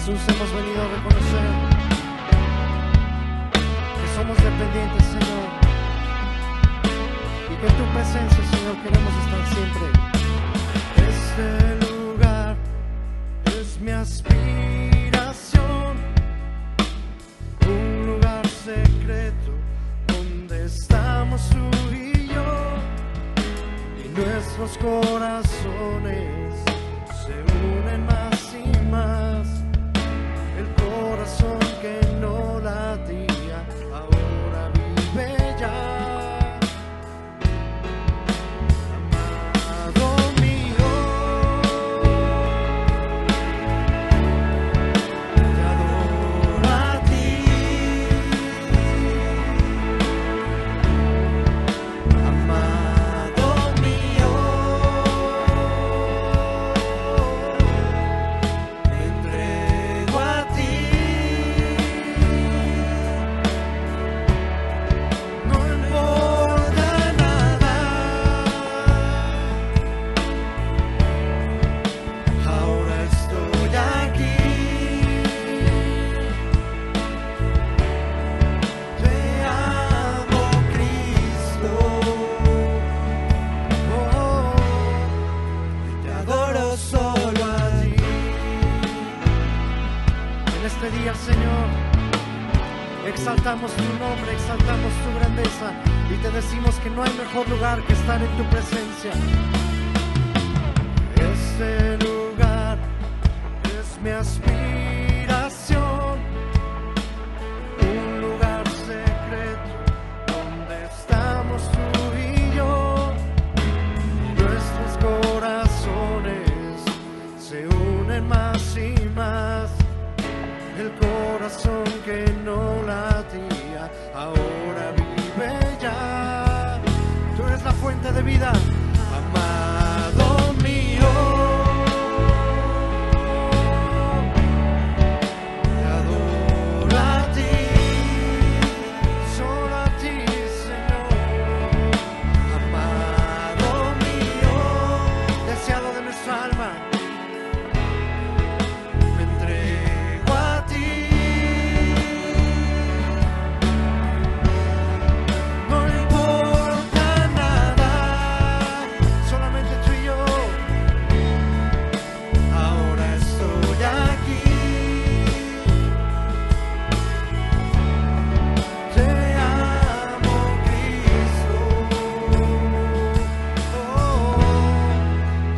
Jesús, hemos venido a reconocer que somos dependientes, Señor, y que en tu presencia, Señor, queremos estar siempre. Este lugar es mi aspiración, un lugar secreto donde estamos tú y yo, y nuestros corazones se unen más y más. El corazón que no latía ahora vive ya. Amado mío, te adoro a ti. Amado mío, me entrego a ti. No importa nada, ahora estoy aquí. Te amo, Cristo. Oh, te adoro solo a ti. En este día, Señor, exaltamos tu nombre, exaltamos tu grandeza y te decimos que no hay mejor lugar que estar en tu presencia. Este lugar es mi aspiración, un lugar secreto donde estamos tú y yo, y nuestros corazones se unen más y más. El corazón que no latía ahora vive ya. Tú eres la fuente de vida, amado mío. Te adoro a ti, solo a ti, Señor. Amado mío, deseado de nuestra alma, me entrego a ti. No importa nada, solamente tú y yo. Ahora estoy aquí. Te amo, Cristo. Oh,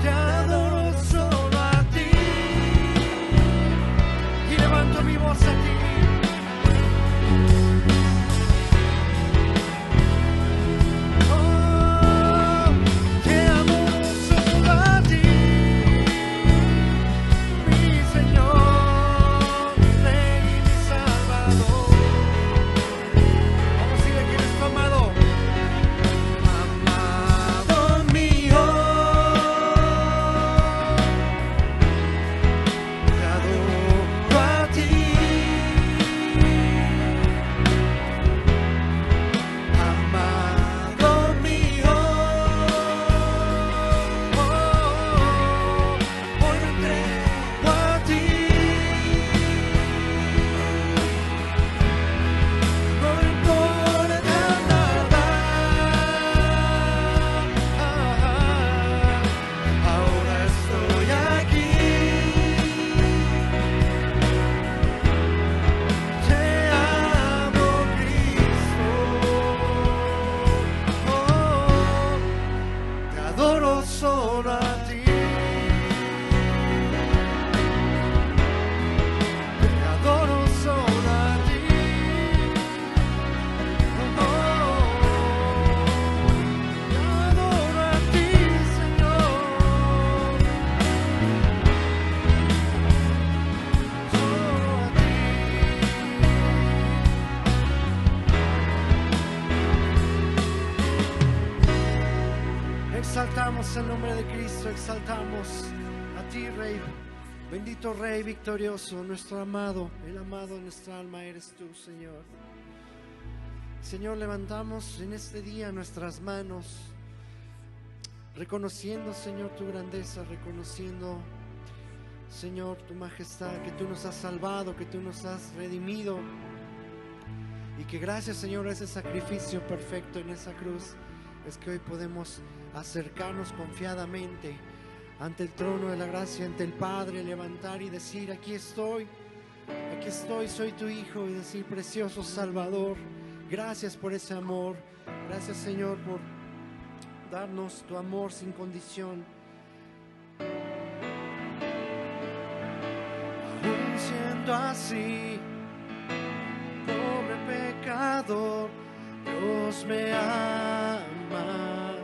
te adoro solo a ti. Y levanto mi voz a ti. Oh, te adoro solo a ti, mi Señor, Rey y mi Salvador. Vamos a decirle que eres tu amado. Amado mío, te adoro a ti. Amado mío, hoy me entrego a ti. No importa nada, ahora estoy aquí. Te amo, Cristo. Oh, te adoro solo a ti. Te adoro solo a ti. Oh, te adoro a ti, Señor. Solo a ti. Exaltamos el nombre de Cristo, exaltamos a ti, Rey, bendito Rey victorioso, nuestro amado, el amado de nuestra alma eres tú, Señor. Señor, levantamos en este día nuestras manos reconociendo, Señor, tu grandeza, reconociendo Señor, tu majestad, que tú nos has salvado, que tú nos has redimido. Y que gracias, Señor, a ese sacrificio perfecto en esa cruz, es que hoy podemos acercarnos confiadamente ante el trono de la gracia, ante el Padre, levantar y decir: aquí estoy, soy tu hijo, y decir: precioso Salvador, gracias por ese amor, gracias, Señor, por darnos tu amor sin condición. Aún siendo así, pobre pecador, Dios me ama.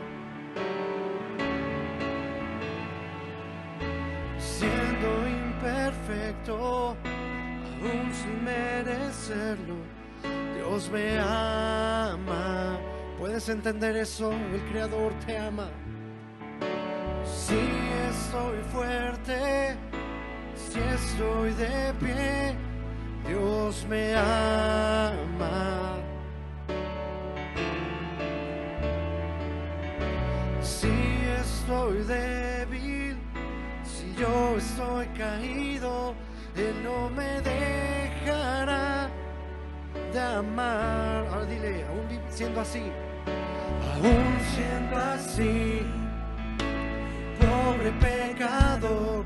Siendo imperfecto, aún sin merecerlo, Dios me ama. ¿Puedes entender eso? El Creador te ama. Si estoy fuerte, si estoy de pie, Dios me ama. Si estoy débil, si yo estoy caído, Él no me dejará de amar. Ahora dile: aún siendo así, aún siendo así, pobre pecador,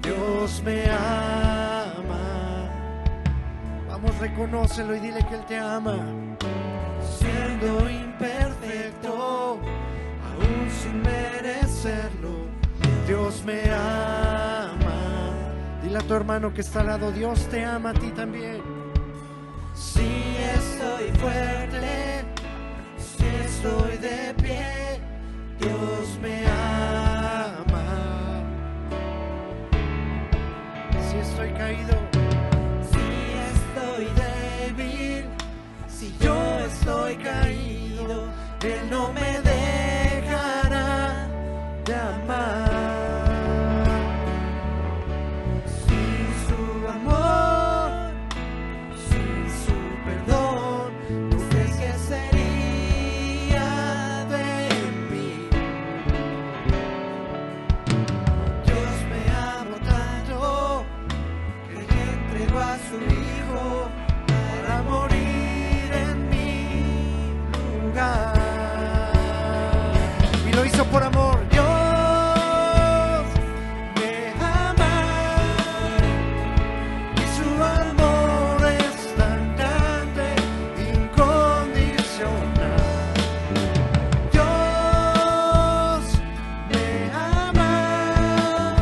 Dios me ama. Vamos, reconócelo y dile que Él te ama. Siendo imperfecto, aún sin merecerlo, Dios me ama. Dile a tu hermano que está al lado: Dios te ama a ti también. Si estoy fuerte, si estoy de pie, Dios me ama. Si estoy caído, si estoy débil, si yo estoy caído, Él no me dejará de amar. Sin su amor, sin su perdón, ¿tú crees que sería de mí? Dios me amó tanto que le entregó a su Hijo para morir en mi lugar. Y lo hizo por amor. Dios me ama y su amor es tan grande, incondicional. Dios me ama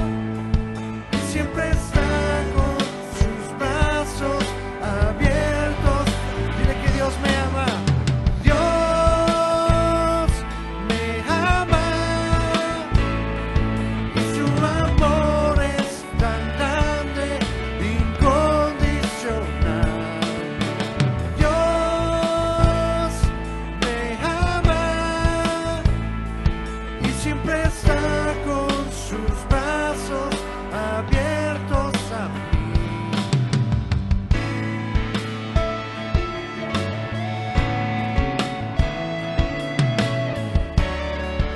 y siempre está con sus brazos abiertos. Dile que Dios me ama. Dios me ama y su amor es tan grande, incondicional. Dios me ama y siempre está con sus brazos abiertos a mí.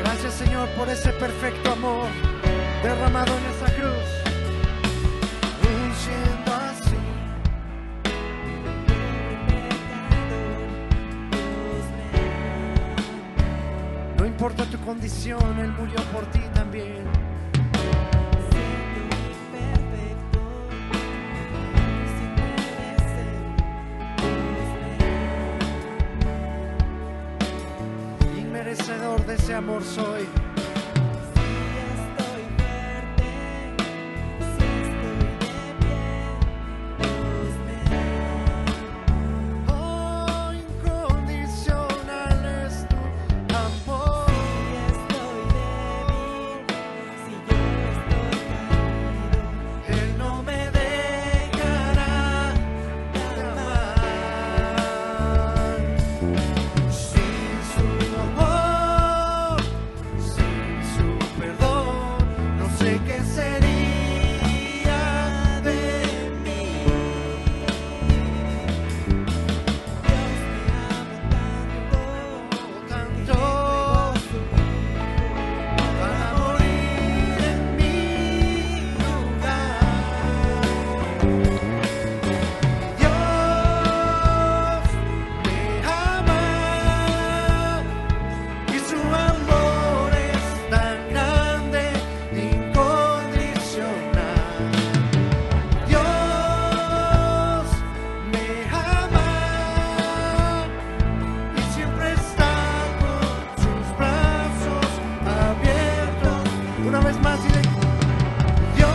Gracias, Señor, por ese perfecto amor derramado en esa cruz. Aún siendo así, no importa tu condición, Él murió por ti también. Inmerecedor de ese amor soy. Oh, incondicional es tu amor. Él no me dejará de amar. Sin su amor, Una vez más, dile: Dios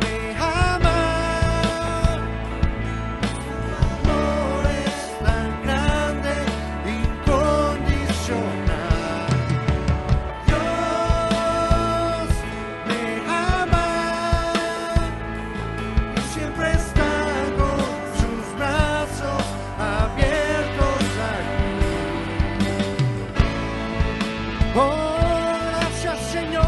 me ama, su amor es tan grande, incondicional. Dios me ama y siempre está con sus brazos abiertos a mí. Oh, gracias, Señor.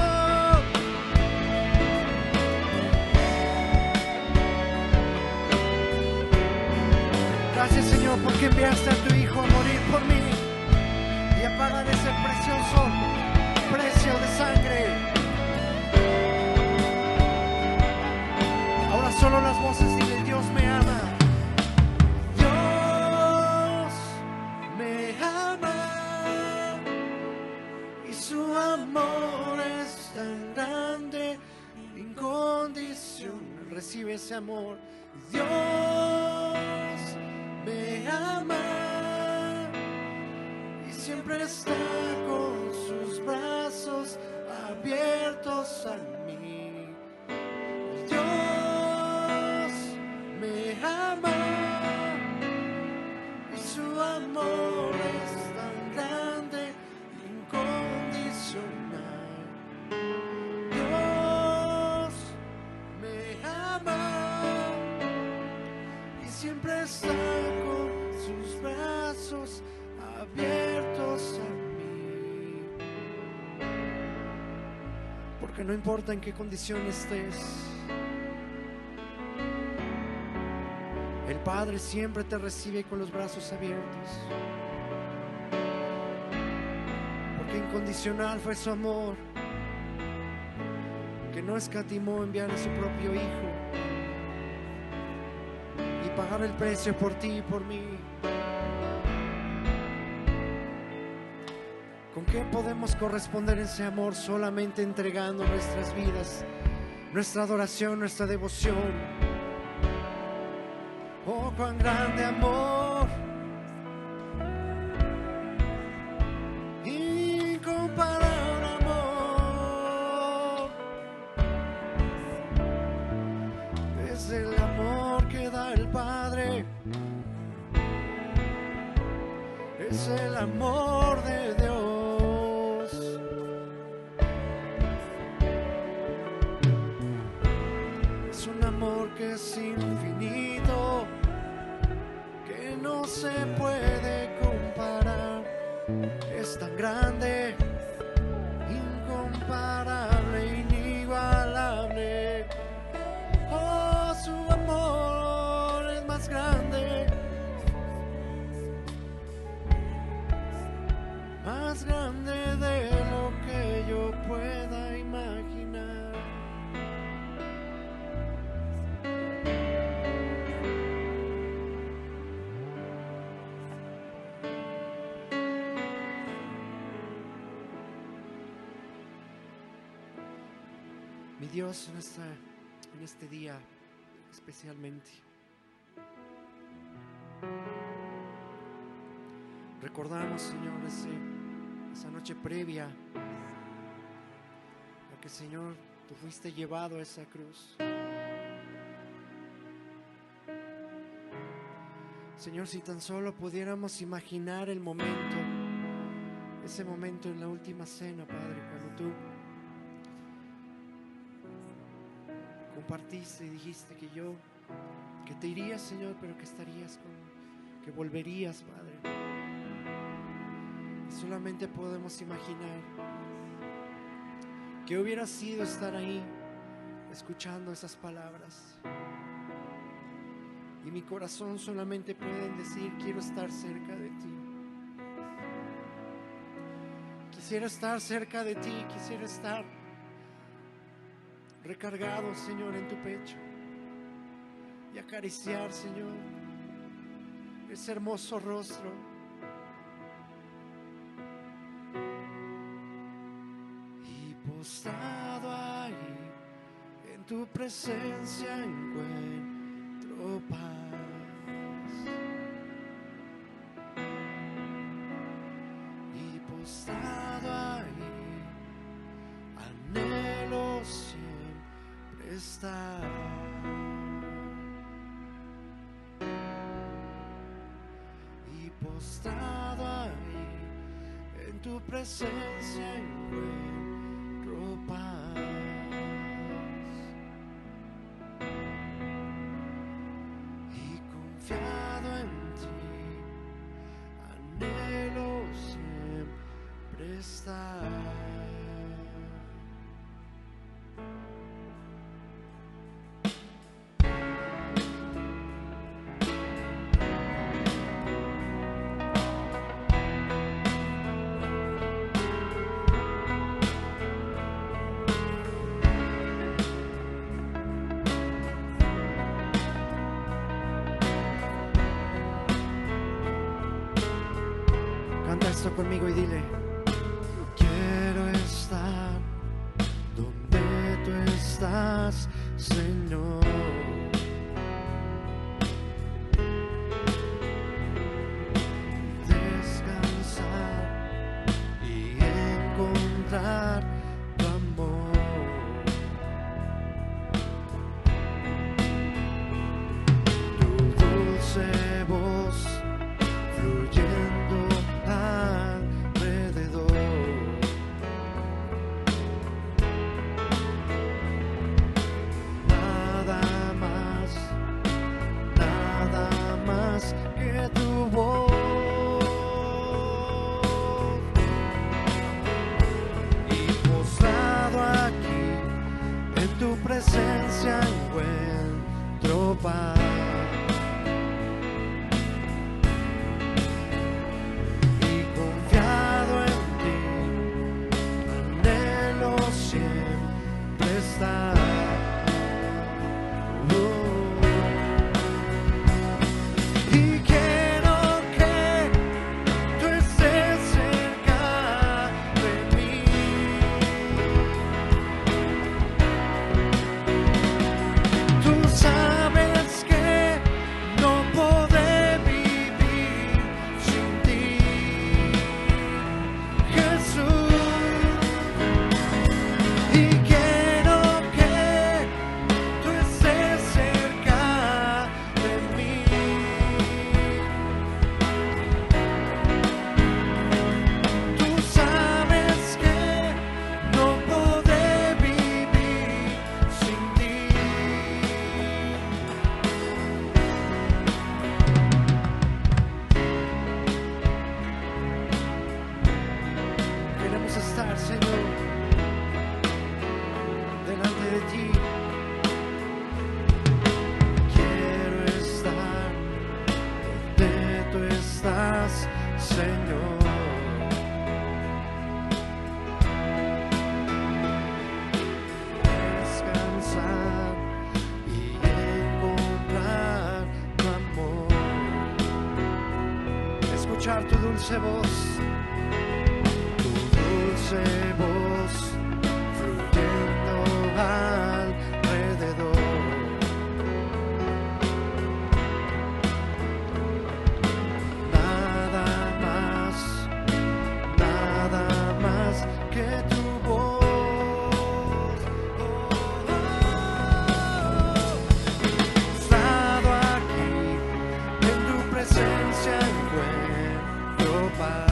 Gracias, Señor, porque enviaste a tu Hijo a morir por mí y a pagar ese precioso precio de sangre. Ahora solo las voces, dile: Dios me ama. Dios me ama y su amor es tan grande, incondicional. Recibe ese amor. Dios me ama y siempre está con sus brazos abiertos a mí. Dios me ama y su amor es tan grande, incondicional. Dios me ama y siempre está con sus brazos abiertos a mí. Porque no importa en qué condición estés, el Padre siempre te recibe con los brazos abiertos. Porque incondicional fue su amor, que no escatimó enviar a su propio Hijo y pagar el precio por ti y por mí. ¿Con qué podemos corresponder ese amor? Solamente entregando nuestras vidas, nuestra adoración, nuestra devoción. Oh, cuán grande amor, incomparable amor. Es el amor que da el Padre, es el amor de Dios. Es un amor que es infinito, que no se puede comparar. Es tan grande, incomparable, inigualable. Oh, su amor es más grande, más grande de lo que yo pueda imaginar. Mi Dios, en este día especialmente, recordamos, Señor, esa noche previa a que, Señor, tú fuiste llevado a esa cruz. Señor, si tan solo pudiéramos imaginar el momento, ese momento en la última cena, Padre, cuando tú compartiste y dijiste que te irías, Señor, pero que estarías que volverías, Padre. Y solamente podemos imaginar que hubiera sido estar ahí escuchando esas palabras. Y mi corazón solamente puede decir: quiero estar cerca de ti. Quisiera estar cerca de ti, quisiera estar recargado, Señor, en tu pecho y acariciar, Señor, ese hermoso rostro. Y postrado ahí en tu presencia encuentro paz. Y postrado ahí estar. Y postrado ahí en tu presencia encuentro paz. Y confiado en ti, anhelo siempre estar. Canta esto conmigo y dile: yo quiero estar donde tú estás, Señor. Descansar y encontrar tu amor. Tu dulce voz fluyendo alrededor. Nada más que tu voz. Y postrado aquí en tu presencia encuentro paz. Estar, Señor, delante de ti. Quiero estar donde tú estás, Señor. Descansar y encontrar tu amor. Escuchar tu dulce voz. Voz fluyendo alrededor. Nada más que tu voz. Estado aquí en tu presencia encuentro paz.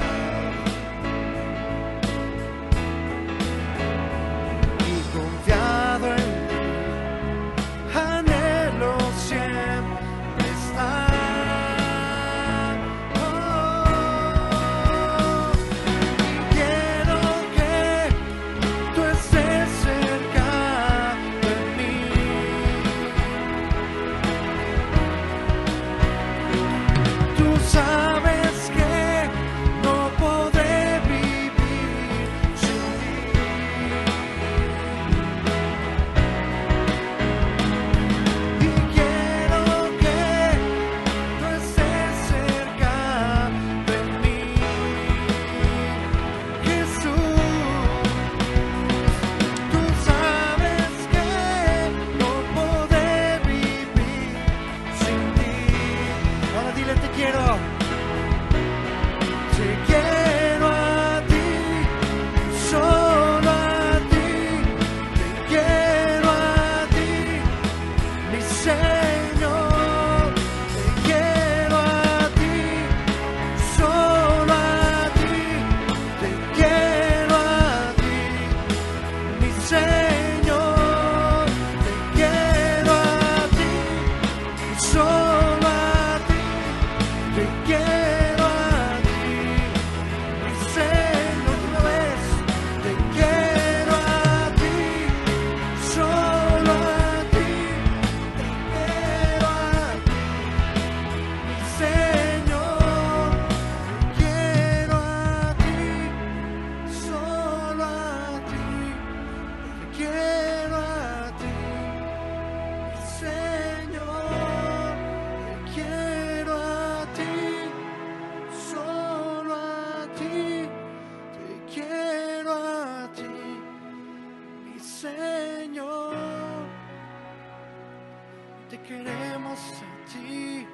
anhelamos a ti,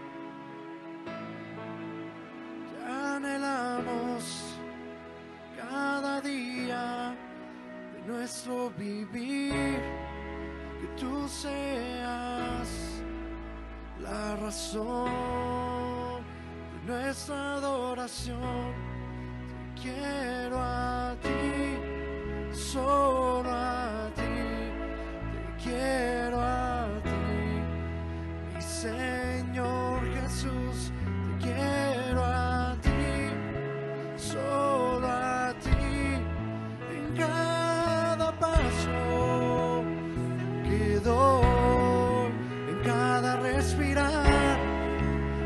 te anhelamos cada día de nuestro vivir, que tú seas la razón de nuestra adoración. Te quiero a ti, solo a ti, te quiero a ti, mi Señor Jesús, te quiero a ti, solo a ti, en cada paso que doy, en cada respirar,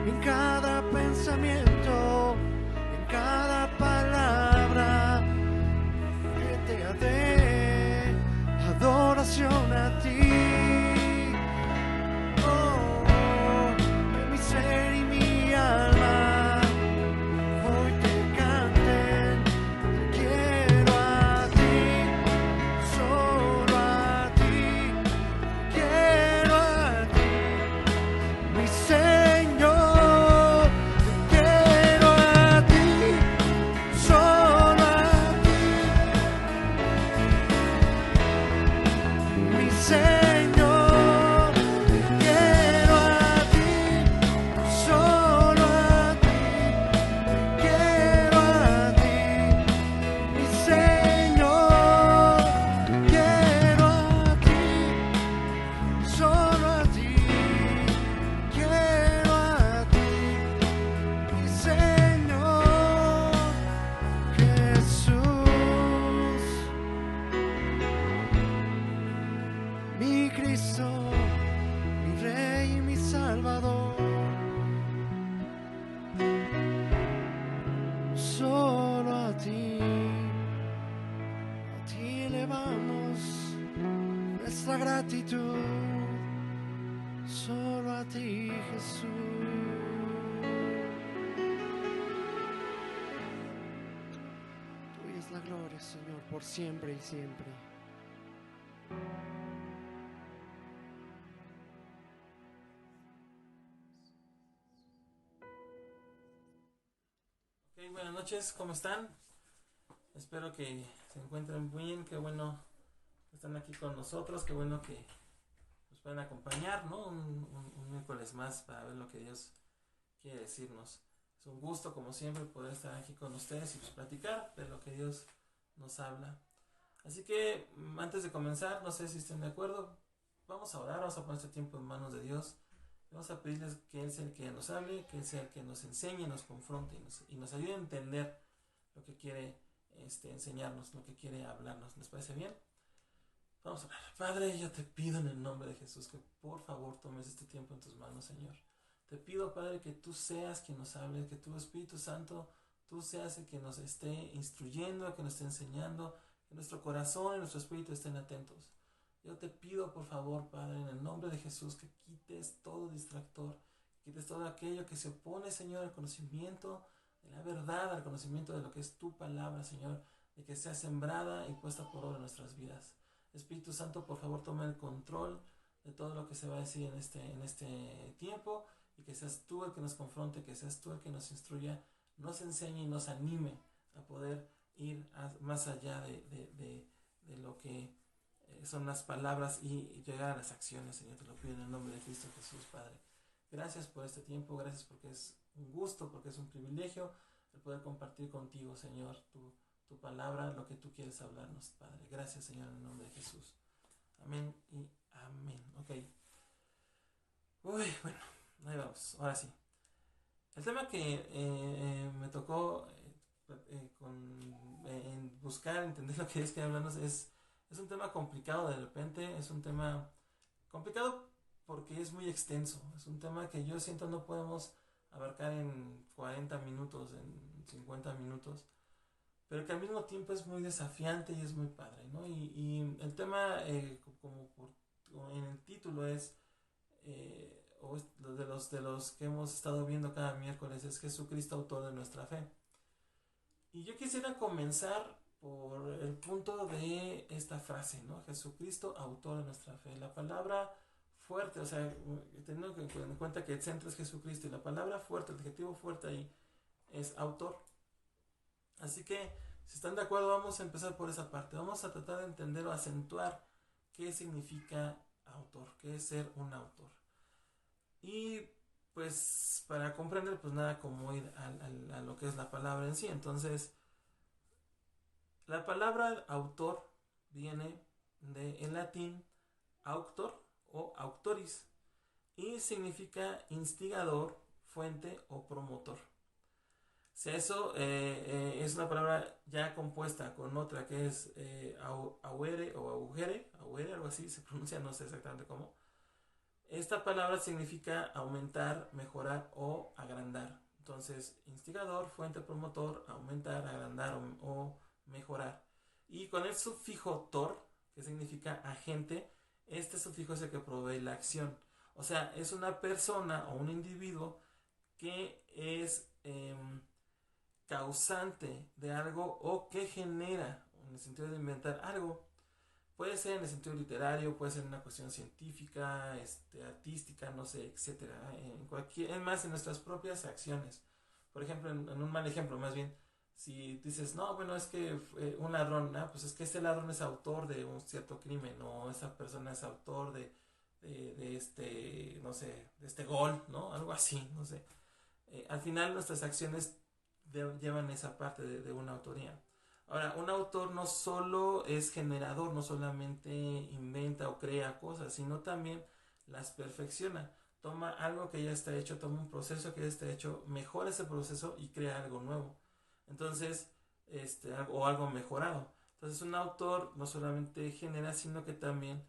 en cada pensamiento, en cada palabra que te dé adoración a ti. Oh, que mi ser y mi alma hoy te canten. Te quiero a ti, solo a ti, te quiero a ti, mi Señor, te quiero a ti, solo a ti, mi Señor, te quiero a ti, solo a ti, te quiero a ti, mi Señor, te quiero a ti, solo a ti, quiero a ti, mi Señor Jesús, mi Cristo, mi Rey y mi Salvador. Solo a ti elevamos nuestra gratitud. Solo a ti, Jesús. Tuya es la gloria, Señor, por siempre y siempre. Ok, buenas noches, ¿cómo están? Espero que se encuentren bien, qué bueno que están aquí con nosotros, qué bueno que nos pueden acompañar, ¿no? Un miércoles más para ver lo que Dios quiere decirnos. Es un gusto, como siempre, poder estar aquí con ustedes y pues platicar de lo que Dios nos habla. Así que antes de comenzar, no sé si estén de acuerdo, vamos a orar, vamos a poner este tiempo en manos de Dios. Vamos a pedirles que Él sea el que nos hable, que Él sea el que nos enseñe, nos confronte y nos ayude a entender lo que quiere enseñarnos, lo que quiere hablarnos. ¿Les parece bien? Vamos a orar. Padre, yo te pido en el nombre de Jesús que por favor tomes este tiempo en tus manos, Señor. Te pido, Padre, que tú seas quien nos hable, que tu Espíritu Santo, tú seas el que nos esté instruyendo, que nos esté enseñando, que nuestro corazón y nuestro espíritu estén atentos. Yo te pido, por favor, Padre, en el nombre de Jesús, que quites todo distractor, que quites todo aquello que se opone, Señor, al conocimiento de la verdad, al conocimiento de lo que es tu palabra, Señor, de que sea sembrada y puesta por obra en nuestras vidas. Espíritu Santo, por favor, toma el control de todo lo que se va a decir en este tiempo, y que seas tú el que nos confronte, que seas tú el que nos instruya, nos enseñe y nos anime a poder ir más allá de lo que son las palabras y llegar a las acciones, Señor. Te lo pido en el nombre de Cristo Jesús, Padre. Gracias por este tiempo, gracias porque es un gusto, porque es un privilegio el poder compartir contigo, Señor, tu palabra, lo que tú quieres hablarnos, Padre. Gracias, Señor, en el nombre de Jesús. Amén y amén. Ok. Uy, bueno, ahí vamos, ahora sí. El tema que me tocó buscar, entender lo que es que hablarnos es un tema complicado de repente, es un tema complicado porque es muy extenso, es un tema que yo siento no podemos abarcar en 40 minutos, en 50 minutos, pero que al mismo tiempo es muy desafiante y es muy padre, ¿no? Y el tema, como en el título es, de los que hemos estado viendo cada miércoles, es Jesucristo, autor de nuestra fe. Y yo quisiera comenzar por el punto de esta frase, ¿no? Jesucristo, autor de nuestra fe. La palabra fuerte, o sea, teniendo en cuenta que el centro es Jesucristo y la palabra fuerte, el adjetivo fuerte ahí es autor. Así que, si están de acuerdo, vamos a empezar por esa parte. Vamos a tratar de entender o acentuar qué significa autor, qué es ser un autor. Y pues para comprender, pues nada como ir a lo que es la palabra en sí. Entonces, la palabra autor viene en latín auctor o auctoris y significa instigador, fuente o promotor. Si eso es una palabra ya compuesta con otra que es auere o augere, algo así se pronuncia, no sé exactamente cómo. Esta palabra significa aumentar, mejorar o agrandar. Entonces, instigador, fuente, promotor, aumentar, agrandar o mejorar. Y con el sufijo tor, que significa agente, este sufijo es el que provee la acción. O sea, es una persona o un individuo que es causante de algo o que genera, en el sentido de inventar algo. Puede ser en el sentido literario, puede ser en una cuestión científica, artística, no sé, etcétera. Es más, en nuestras propias acciones. Por ejemplo, en un mal ejemplo, más bien, si dices, no, bueno, es que un ladrón, pues es que este ladrón es autor de un cierto crimen, o esa persona es autor de este, no sé, de este gol, ¿no? Algo así, no sé. Al final nuestras acciones llevan esa parte de una autoría. Ahora, un autor no solo es generador, no solamente inventa o crea cosas, sino también las perfecciona. Toma algo que ya está hecho, toma un proceso que ya está hecho, mejora ese proceso y crea algo nuevo. Entonces, o algo mejorado. Entonces, un autor no solamente genera, sino que también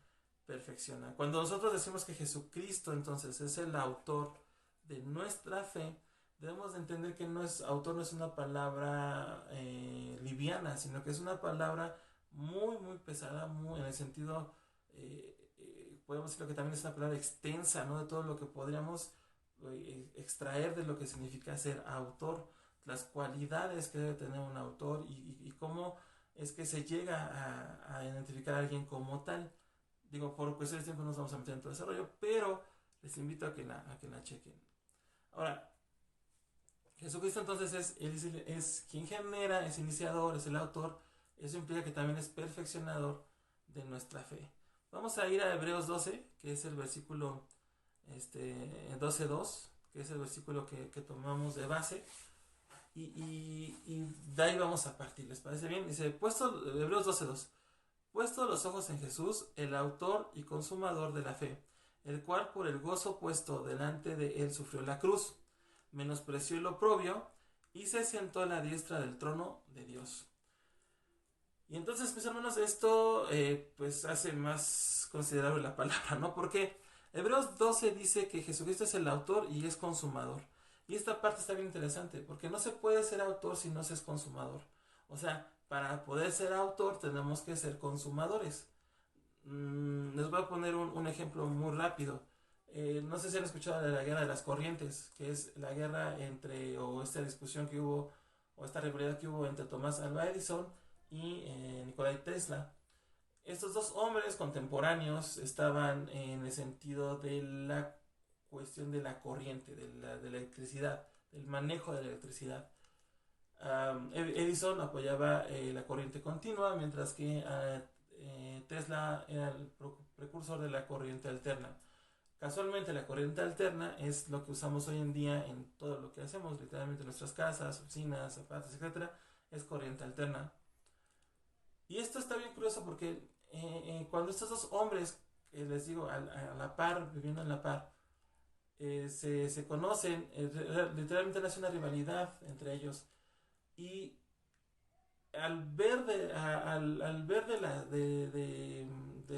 perfecciona. Cuando nosotros decimos que Jesucristo entonces es el autor de nuestra fe, debemos de entender que autor no es una palabra liviana, sino que es una palabra muy, muy pesada, muy en el sentido, podemos decirlo que también es una palabra extensa, ¿no? De todo lo que podríamos extraer de lo que significa ser autor, las cualidades que debe tener un autor y cómo es que se llega a identificar a alguien como tal. Digo, por cuestiones de tiempo no nos vamos a meter en todo ese rollo, pero les invito a que la chequen. Ahora, Jesucristo entonces es quien genera, es iniciador, es el autor. Eso implica que también es perfeccionador de nuestra fe. Vamos a ir a Hebreos 12, que es el versículo 12.2, que es el versículo que tomamos de base. Y de ahí vamos a partir, ¿les parece bien? Dice, Hebreos 12.2, puesto los ojos en Jesús, el autor y consumador de la fe, el cual por el gozo puesto delante de él sufrió la cruz, menospreció el oprobio y se sentó a la diestra del trono de Dios. Y entonces, mis hermanos, esto pues hace más considerable la palabra, ¿no? Porque Hebreos 12 dice que Jesucristo es el autor y es consumador. Y esta parte está bien interesante, porque no se puede ser autor si no se es consumador. O sea, para poder ser autor tenemos que ser consumadores. Les voy a poner un ejemplo muy rápido. No sé si han escuchado de la guerra de las corrientes, que es la guerra o esta discusión que hubo, o esta rivalidad que hubo entre Tomás Alva Edison y Nikola Tesla. Estos dos hombres contemporáneos estaban en el sentido de la cuestión de la corriente, de la electricidad, del manejo de la electricidad. Edison apoyaba la corriente continua, mientras que Tesla era el precursor de la corriente alterna. Casualmente la corriente alterna es lo que usamos hoy en día en todo lo que hacemos, literalmente en nuestras casas, oficinas, zapatos, etc. Es corriente alterna. Y esto está bien curioso porque cuando estos dos hombres, les digo, a la par, viviendo en la par, se conocen, literalmente nace una rivalidad entre ellos. Y al ver de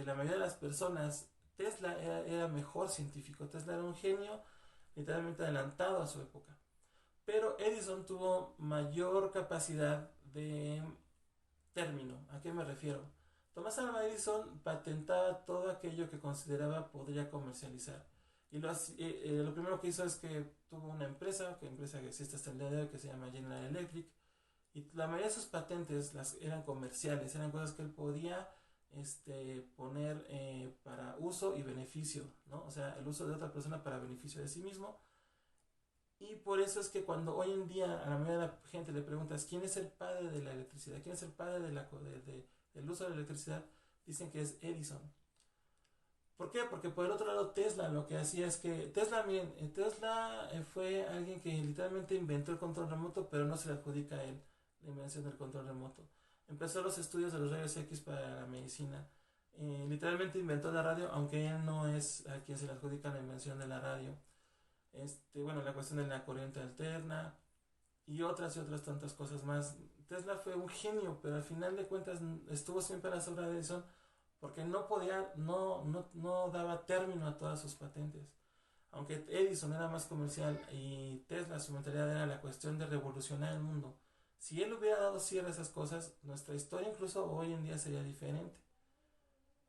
la mayoría de las personas, Tesla era mejor científico. Tesla era un genio literalmente adelantado a su época. Pero Edison tuvo mayor capacidad de término. ¿A qué me refiero? Tomás Alva Edison patentaba todo aquello que consideraba podría comercializar. Y lo primero que hizo es que tuvo una empresa que existe hasta el día de hoy, que se llama General Electric. Y la mayoría de sus patentes eran comerciales, eran cosas que él podía poner para uso y beneficio, ¿no? O sea, el uso de otra persona para beneficio de sí mismo. Y por eso es que cuando hoy en día a la mayoría de la gente le preguntas quién es el padre de la electricidad, quién es el padre del uso de la electricidad, dicen que es Edison. ¿Por qué? Porque por el otro lado Tesla lo que hacía es que Tesla fue alguien que literalmente inventó el control remoto, pero no se le adjudica a él la invención del control remoto. Empezó los estudios de los rayos X para la medicina. Literalmente inventó la radio, aunque él no es a quien se le adjudica la invención de la radio. Bueno, la cuestión de la corriente alterna y otras tantas cosas más. Tesla fue un genio, pero al final de cuentas estuvo siempre a la sombra de Edison porque no daba término a todas sus patentes. Aunque Edison era más comercial y Tesla, su mentalidad era la cuestión de revolucionar el mundo. Si él hubiera dado cierre a esas cosas, nuestra historia incluso hoy en día sería diferente.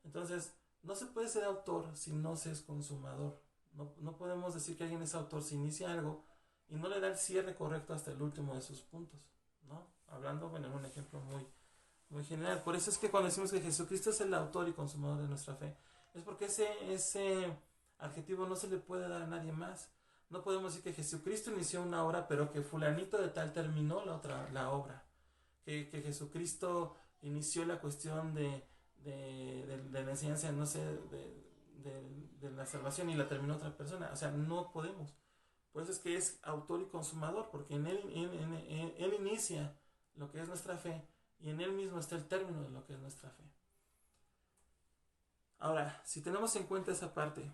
Entonces, no se puede ser autor si no se es consumador. No podemos decir que alguien es autor si inicia algo y no le da el cierre correcto hasta el último de sus puntos, ¿no? Hablando, bueno, en un ejemplo muy general. Por eso es que cuando decimos que Jesucristo es el autor y consumador de nuestra fe, es porque ese adjetivo no se le puede dar a nadie más. No podemos decir que Jesucristo inició una obra, pero que fulanito de tal terminó la obra. Que Jesucristo inició la cuestión de la enseñanza, no sé, de la salvación y la terminó otra persona. O sea, no podemos. Por eso es que es autor y consumador, porque en él inicia lo que es nuestra fe y en él mismo está el término de lo que es nuestra fe. Ahora, si tenemos en cuenta esa parte,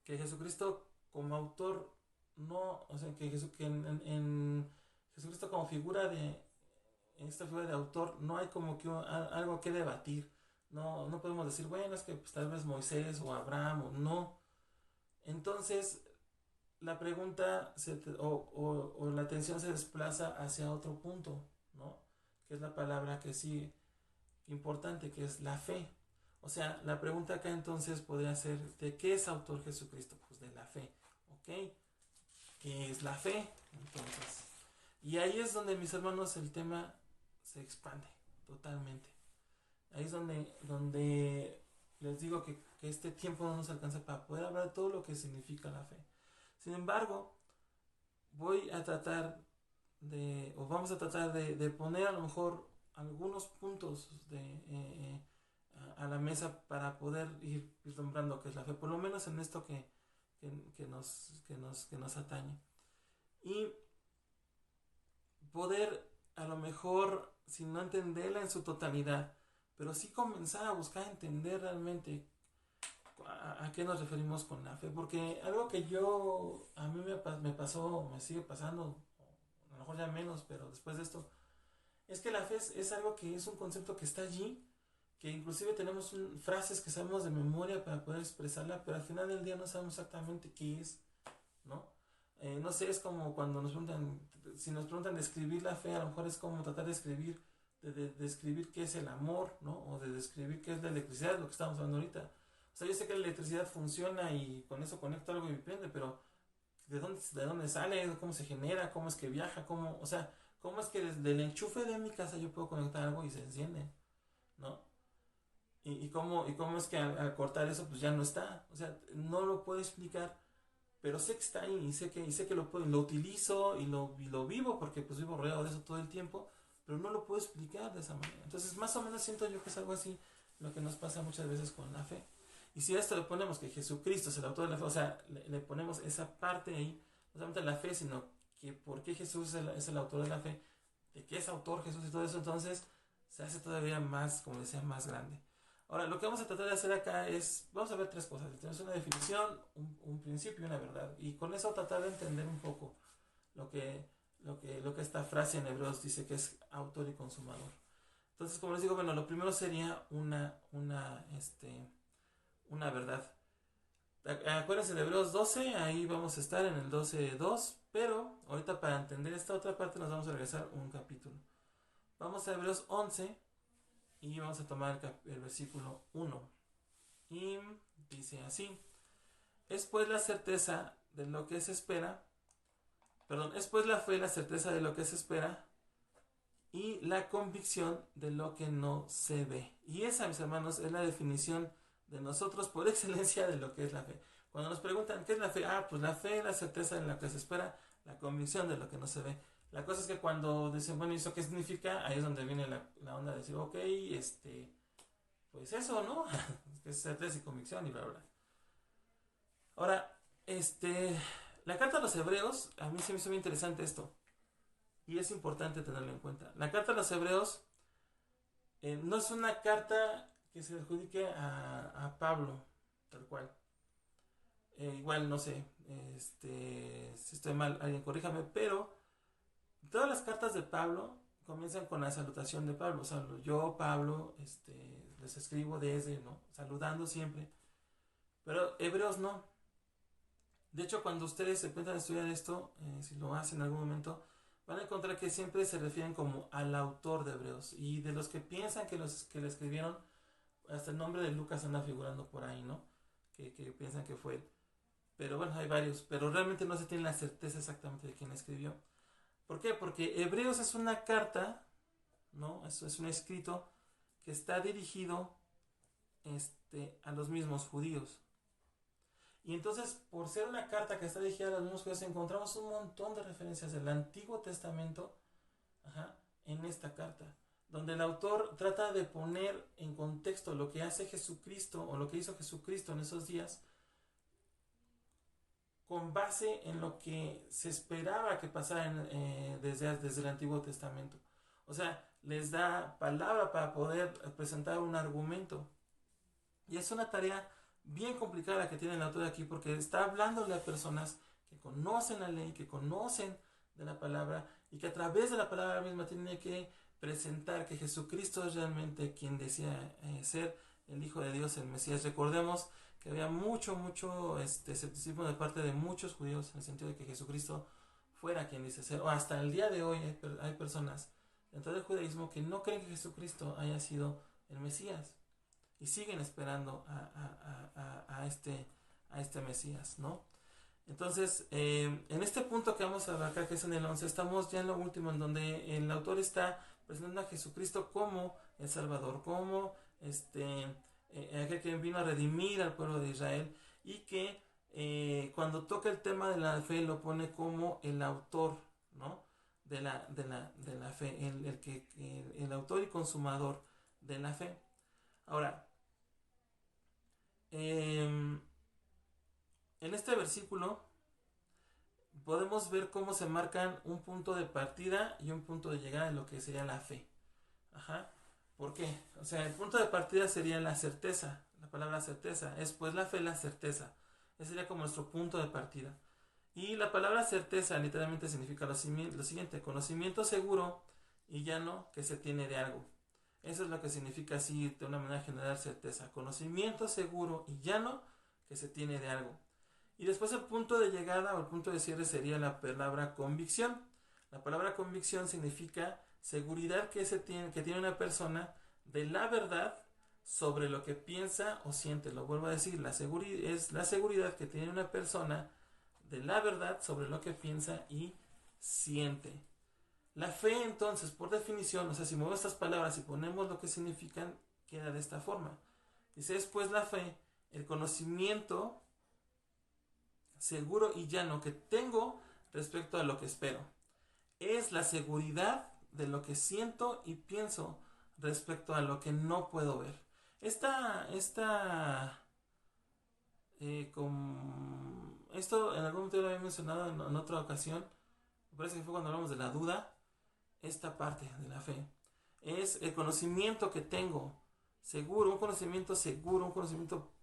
que Jesucristo como autor no, o sea, que en Jesucristo como en esta figura de autor no hay como que algo que debatir. No podemos decir, bueno, es que pues, tal vez Moisés o Abraham o no. Entonces, la pregunta o la atención se desplaza hacia otro punto, ¿no? Que es la palabra que sí importante, que es la fe. O sea, la pregunta acá entonces podría ser, ¿de qué es autor Jesucristo? Pues de la fe, ¿ok? ¿Qué es la fe? Entonces, y ahí es donde, mis hermanos, el tema se expande totalmente. Ahí es donde les digo que este tiempo no nos alcanza para poder hablar de todo lo que significa la fe. Sin embargo, vamos a tratar de poner a lo mejor algunos puntos a la mesa para poder ir vislumbrando qué es la fe, por lo menos en esto que nos atañe. Y poder, a lo mejor, sin no entenderla en su totalidad, pero sí comenzar a buscar entender realmente a qué nos referimos con la fe, porque algo que a mí me pasó, me sigue pasando, a lo mejor ya menos, pero después de esto, es que la fe es algo que es un concepto que está allí, que inclusive tenemos frases que sabemos de memoria para poder expresarla, pero al final del día no sabemos exactamente qué es, ¿no? No sé, es como cuando si nos preguntan describir la fe, a lo mejor es como tratar de describir qué es el amor, ¿no? O de describir qué es la electricidad, lo que estamos hablando ahorita. O sea, yo sé que la electricidad funciona y con eso conecto algo y me prende, pero ¿de dónde sale? ¿Cómo se genera? ¿Cómo es que viaja? O sea, ¿cómo es que desde el enchufe de mi casa yo puedo conectar algo y se enciende? ¿No? ¿Y cómo es que al cortar eso pues ya no está? O sea, no lo puedo explicar, pero sé que está ahí y sé que lo utilizo y lo vivo porque pues vivo rodeado de eso todo el tiempo, pero no lo puedo explicar de esa manera. Entonces, más o menos siento yo que es algo así lo que nos pasa muchas veces con la fe. Y si a esto le ponemos que Jesucristo es el autor de la fe, o sea, le ponemos esa parte ahí, no solamente la fe, sino que por qué Jesús es el autor de la fe, de qué es autor Jesús y todo eso, entonces se hace todavía más, como decía, más grande. Ahora, lo que vamos a tratar de hacer acá vamos a ver tres cosas. Tenemos una definición, un principio y una verdad. Y con eso tratar de entender un poco lo que esta frase en Hebreos dice que es autor y consumador. Entonces, como les digo, bueno, lo primero sería una verdad. Acuérdense de Hebreos 12, ahí vamos a estar en el 12:2, pero ahorita para entender esta otra parte nos vamos a regresar un capítulo. Vamos a Hebreos 11 y vamos a tomar el versículo 1. Y dice así: es pues la certeza de lo que se espera, es pues la fe la certeza de lo que se espera y la convicción de lo que no se ve. Y esa, mis hermanos, es la definición de nosotros por excelencia de lo que es la fe. Cuando nos preguntan qué es la fe, pues la fe es la certeza de lo que se espera, la convicción de lo que no se ve. La cosa es que cuando dicen, bueno, ¿y eso qué significa? Ahí es donde viene la onda de decir, ok, pues eso, ¿no? Es certeza y convicción y bla, bla. Ahora, la carta a los hebreos, a mí se me hizo muy interesante esto. Y es importante tenerlo en cuenta. La carta a los hebreos no es una carta que se adjudique a Pablo, tal cual. Igual, no sé, si estoy mal, alguien corríjame, pero todas las cartas de Pablo comienzan con la salutación de Pablo. O sea, yo, Pablo, les escribo desde, ¿no? Saludando siempre. Pero hebreos no. De hecho, cuando ustedes se empiezan a estudiar esto, si lo hacen en algún momento, van a encontrar que siempre se refieren como al autor de Hebreos. Y de los que piensan que le escribieron, hasta el nombre de Lucas anda figurando por ahí, ¿no? Que piensan que fue él. Pero bueno, hay varios. Pero realmente no se tiene la certeza exactamente de quién escribió. ¿Por qué? Porque Hebreos es una carta, ¿no? Eso es un escrito que está dirigido a los mismos judíos. Y entonces, por ser una carta que está dirigida a los mismos judíos, encontramos un montón de referencias del Antiguo Testamento en esta carta, donde el autor trata de poner en contexto lo que hace Jesucristo o lo que hizo Jesucristo en esos días, con base en lo que se esperaba que pasara desde el Antiguo Testamento. O sea, les da palabra para poder presentar un argumento. Y es una tarea bien complicada que tiene el autor aquí, porque está hablándole a personas que conocen la ley, que conocen de la palabra, y que a través de la palabra misma tiene que presentar que Jesucristo es realmente quien decía ser el Hijo de Dios, el Mesías. Recordemos que había mucho escepticismo de parte de muchos judíos en el sentido de que Jesucristo fuera quien dice ser, o hasta el día de hoy hay personas dentro del judaísmo que no creen que Jesucristo haya sido el Mesías y siguen esperando a este Mesías, ¿no? Entonces, en este punto que vamos a abarcar, que es en el 11, estamos ya en lo último, en donde el autor está presentando a Jesucristo como el Salvador, como aquel que vino a redimir al pueblo de Israel, y que cuando toca el tema de la fe lo pone como el autor, ¿no? de la fe, el autor y consumador de la fe. Ahora, en este versículo podemos ver cómo se marcan un punto de partida y un punto de llegada de lo que sería la fe. ¿Por qué? O sea, el punto de partida sería la certeza, la palabra certeza. Es pues la fe, la certeza. Ese sería como nuestro punto de partida. Y la palabra certeza literalmente significa lo siguiente: conocimiento seguro y llano que se tiene de algo. Eso es lo que significa así de una manera general certeza: conocimiento seguro y llano que se tiene de algo. Y después el punto de llegada o el punto de cierre sería la palabra convicción. La palabra convicción significa seguridad que tiene una persona de la verdad sobre lo que piensa o siente. Lo vuelvo a decir, es la seguridad que tiene una persona de la verdad sobre lo que piensa y siente. La fe, entonces, por definición, o sea, si movemos estas palabras y ponemos lo que significan, queda de esta forma. Dice, es pues la fe, el conocimiento seguro y llano que tengo respecto a lo que espero. Es la seguridad de lo que siento y pienso respecto a lo que no puedo ver. Esto en algún momento lo había mencionado en otra ocasión. Me parece que fue cuando hablamos de la duda. Esta parte de la fe es el conocimiento que tengo seguro, un conocimiento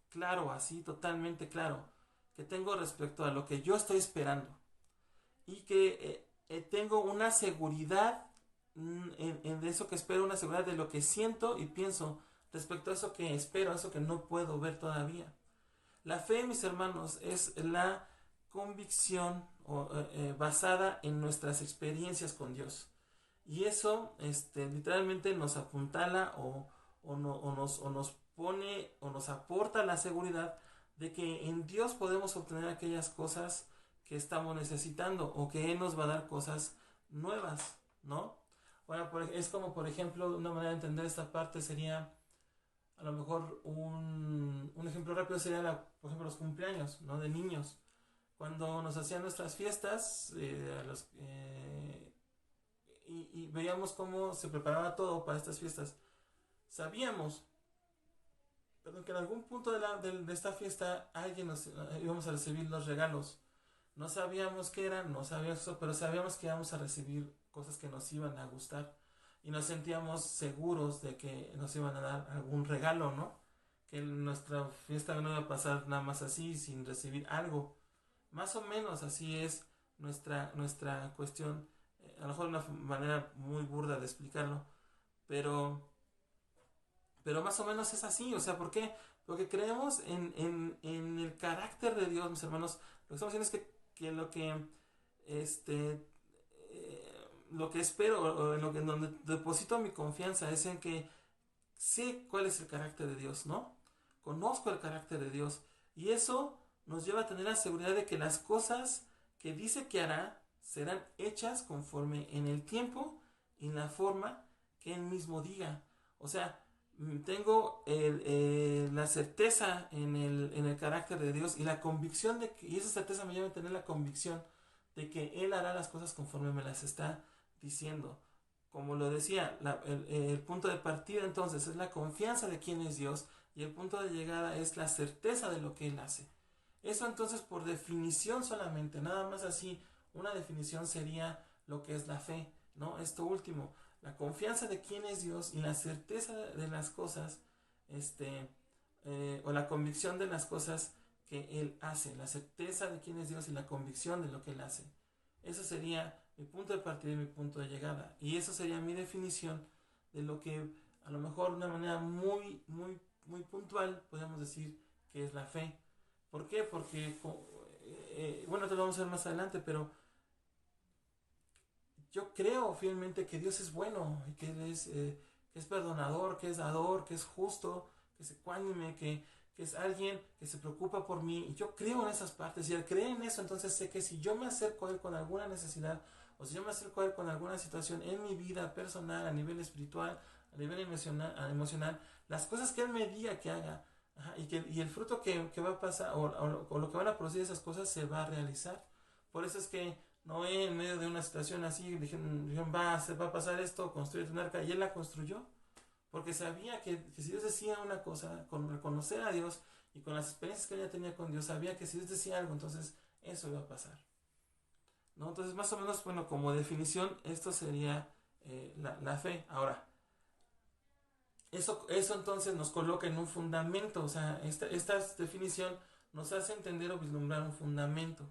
claro, así totalmente claro, que tengo respecto a lo que yo estoy esperando, y que tengo una seguridad de eso que espero, una seguridad de lo que siento y pienso respecto a eso que espero, a eso que no puedo ver todavía. La fe, mis hermanos, es la convicción basada en nuestras experiencias con Dios. Y eso literalmente nos apuntala o nos pone o nos aporta la seguridad de que en Dios podemos obtener aquellas cosas que estamos necesitando, o que Él nos va a dar cosas nuevas, ¿no? Bueno, es como, por ejemplo, una manera de entender esta parte sería, a lo mejor, un ejemplo rápido sería, por ejemplo, los cumpleaños, ¿no? De niños. Cuando nos hacían nuestras fiestas, y veíamos cómo se preparaba todo para estas fiestas, sabíamos, perdón, que en algún punto de esta fiesta íbamos a recibir los regalos. No sabíamos qué eran, no sabíamos eso, pero sabíamos que íbamos a recibir cosas que nos iban a gustar y nos sentíamos seguros de que nos iban a dar algún regalo, ¿no? Que nuestra fiesta no iba a pasar nada más así, sin recibir algo. Más o menos así es nuestra cuestión, a lo mejor una manera muy burda de explicarlo, pero más o menos es así. O sea, ¿por qué? Porque creemos en el carácter de Dios, mis hermanos. Lo que estamos diciendo es que este, lo que espero, o en donde deposito mi confianza, es en que sé cuál es el carácter de Dios, ¿no? Conozco el carácter de Dios, y eso nos lleva a tener la seguridad de que las cosas que dice que hará serán hechas conforme en el tiempo y en la forma que Él mismo diga. O sea, tengo la certeza en el carácter de Dios, y la convicción y esa certeza me lleva a tener la convicción de que Él hará las cosas conforme me las está diciendo. Como lo decía, el punto de partida entonces es la confianza de quién es Dios, y el punto de llegada es la certeza de lo que Él hace. Eso entonces, por definición solamente, nada más así, una definición sería lo que es la fe, ¿no? Esto último, la confianza de quién es Dios y la certeza de las cosas, o la convicción de las cosas que Él hace, la certeza de quién es Dios y la convicción de lo que Él hace. Eso sería mi punto de partida y mi punto de llegada, y eso sería mi definición de lo que, a lo mejor de una manera muy, muy, muy puntual, podemos decir que es la fe. ¿Por qué? Porque, bueno, te lo vamos a ver más adelante, pero yo creo fielmente que Dios es bueno, y que Él es perdonador, que es dador, que es justo, que es ecuánime, que es alguien que se preocupa por mí. Y yo creo en esas partes, y al creer en eso, entonces sé que si yo me acerco a Él con alguna necesidad, o si yo me acerco a Él con alguna situación en mi vida personal, a nivel espiritual, a nivel emocional, las cosas que Él me diga que haga, y el fruto que va a pasar, o lo que van a producir esas cosas, se va a realizar. Por eso es que Noé, en medio de una situación así, dijeron, se va a pasar esto, construye un arca, y Él la construyó, porque sabía que si Dios decía una cosa, con reconocer a Dios y con las experiencias que ella tenía con Dios, sabía que si Dios decía algo, entonces eso iba a pasar, ¿no? Entonces, más o menos, bueno, como definición, esto sería la fe. Ahora, eso entonces nos coloca en un fundamento. O sea, esta definición nos hace entender o vislumbrar un fundamento.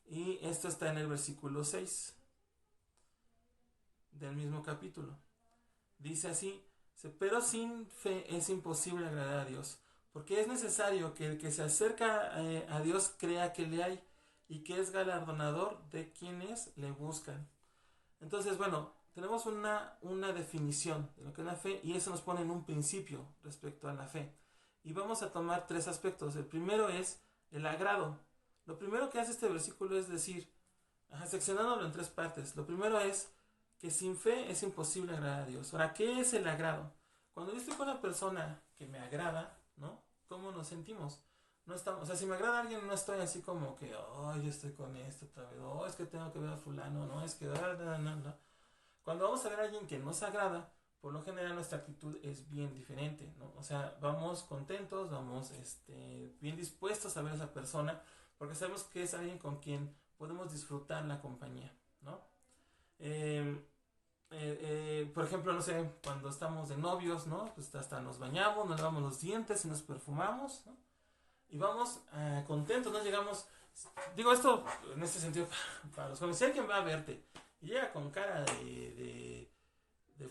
Y esto está en el versículo 6 del mismo capítulo. Dice así: pero sin fe es imposible agradar a Dios, porque es necesario que el que se acerca a Dios crea que le hay, y que es galardonador de quienes le buscan. Entonces, bueno, tenemos una definición de lo que es la fe, y eso nos pone en un principio respecto a la fe. Y vamos a tomar tres aspectos. El primero es el agrado. Lo primero que hace este versículo es decir, seccionándolo en tres partes. Lo primero es que sin fe es imposible agradar a Dios. Ahora, ¿qué es el agrado? Cuando yo estoy con una persona que me agrada, ¿no? ¿Cómo nos sentimos? No estamos, o sea, si me agrada a alguien, no estoy así como que, yo estoy con esto otra vez, es que tengo que ver a fulano, no, es que, no. Cuando vamos a ver a alguien que nos agrada, por lo general nuestra actitud es bien diferente, ¿no? O sea, vamos contentos, vamos bien dispuestos a ver a esa persona, porque sabemos que es alguien con quien podemos disfrutar la compañía, ¿no? Por ejemplo, no sé, cuando estamos de novios, ¿no? Pues hasta nos bañamos, nos lavamos los dientes y nos perfumamos, ¿no? Y vamos contentos, ¿no? Llegamos, digo esto en este sentido para los jóvenes. Si alguien va a verte y llega con cara de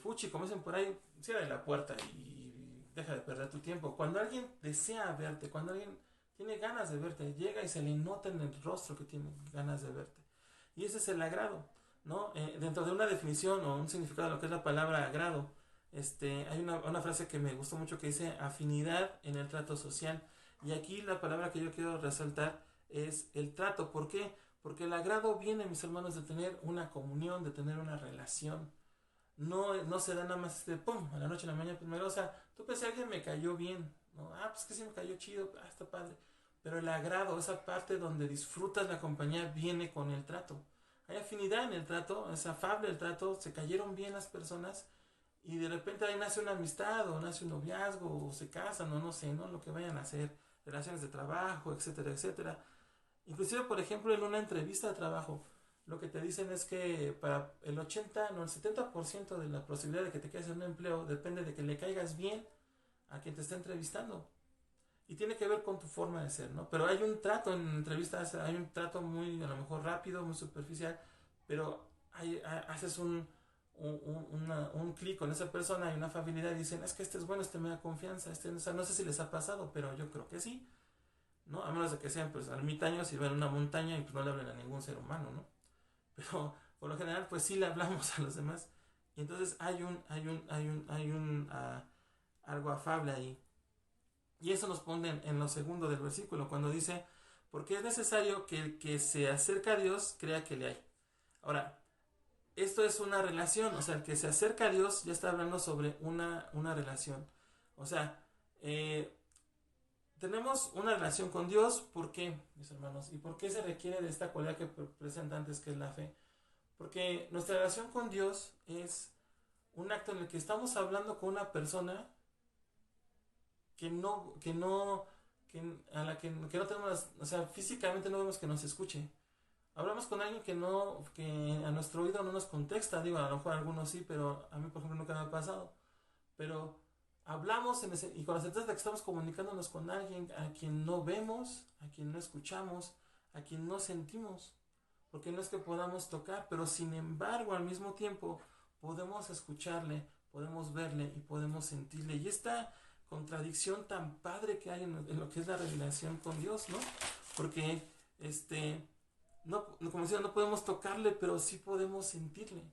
fuchi, como dicen por ahí, cierra la puerta y deja de perder tu tiempo. Cuando alguien desea verte, cuando alguien tiene ganas de verte, llega y se le nota en el rostro que tiene ganas de verte. Y ese es el agrado, ¿no? Dentro de una definición o un significado de lo que es la palabra agrado, hay una frase que me gustó mucho que dice afinidad en el trato social. Y aquí la palabra que yo quiero resaltar es el trato. ¿Por qué? Porque el agrado viene, mis hermanos, de tener una comunión, de tener una relación. no se da nada más pum, a la noche a la mañana primero. O sea, tú pensé, alguien me cayó bien, ¿no? Pues que sí me cayó chido, está padre. Pero el agrado, esa parte donde disfrutas la compañía, viene con el trato. Hay afinidad en el trato, es afable el trato, se cayeron bien las personas y de repente ahí nace una amistad o nace un noviazgo o se casan o no sé, ¿no? Lo que vayan a hacer, relaciones de trabajo, etcétera, etcétera. Inclusive, por ejemplo, en una entrevista de trabajo, lo que te dicen es que para el 80, no, el 70% de la posibilidad de que te quedes en un empleo depende de que le caigas bien a quien te está entrevistando. Y tiene que ver con tu forma de ser, ¿no? Pero hay un trato en entrevistas, hay un trato muy, a lo mejor rápido, muy superficial, pero haces un clic con esa persona y una afabilidad y dicen, es que este es bueno, este me da confianza, o sea, no sé si les ha pasado, pero yo creo que sí, ¿no? A menos de que sean, pues, ermitaños y ven una montaña y pues no le hablen a ningún ser humano, ¿no? Pero por lo general, pues sí le hablamos a los demás. Y entonces algo afable ahí. Y eso nos pone en lo segundo del versículo, cuando dice, porque es necesario que el que se acerca a Dios crea que le hay. Ahora, esto es una relación, o sea, el que se acerca a Dios ya está hablando sobre una relación. O sea, tenemos una relación con Dios, ¿por qué, mis hermanos? ¿Y por qué se requiere de esta cualidad que presenta antes, que es la fe? Porque nuestra relación con Dios es un acto en el que estamos hablando con una persona que no tenemos, o sea, físicamente no vemos que nos escuche. Hablamos con alguien que a nuestro oído no nos contesta, digo, a lo mejor a algunos sí, pero a mí, por ejemplo, nunca me ha pasado. Pero hablamos y con la certeza de que estamos comunicándonos con alguien a quien no vemos, a quien no escuchamos, a quien no sentimos. Porque no es que podamos tocar, pero sin embargo, al mismo tiempo, podemos escucharle, podemos verle y podemos sentirle. Y esta contradicción tan padre que hay en lo que es la revelación con Dios, ¿no? Porque, no, como decía, no podemos tocarle, pero sí podemos sentirle.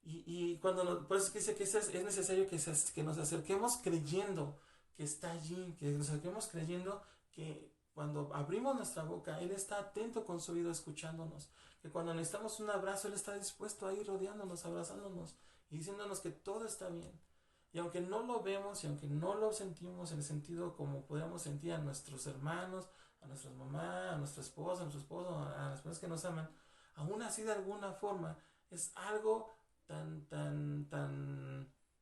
Y por eso es que dice que es necesario que nos acerquemos creyendo que está allí, que nos acerquemos creyendo que cuando abrimos nuestra boca, Él está atento con su oído escuchándonos, que cuando necesitamos un abrazo, Él está dispuesto a ir rodeándonos, abrazándonos y diciéndonos que todo está bien. Y aunque no lo vemos y aunque no lo sentimos en el sentido como podemos sentir a nuestros hermanos, a nuestras mamás, a nuestra esposa, a nuestro esposo, a las personas que nos aman, aún así de alguna forma es algo tan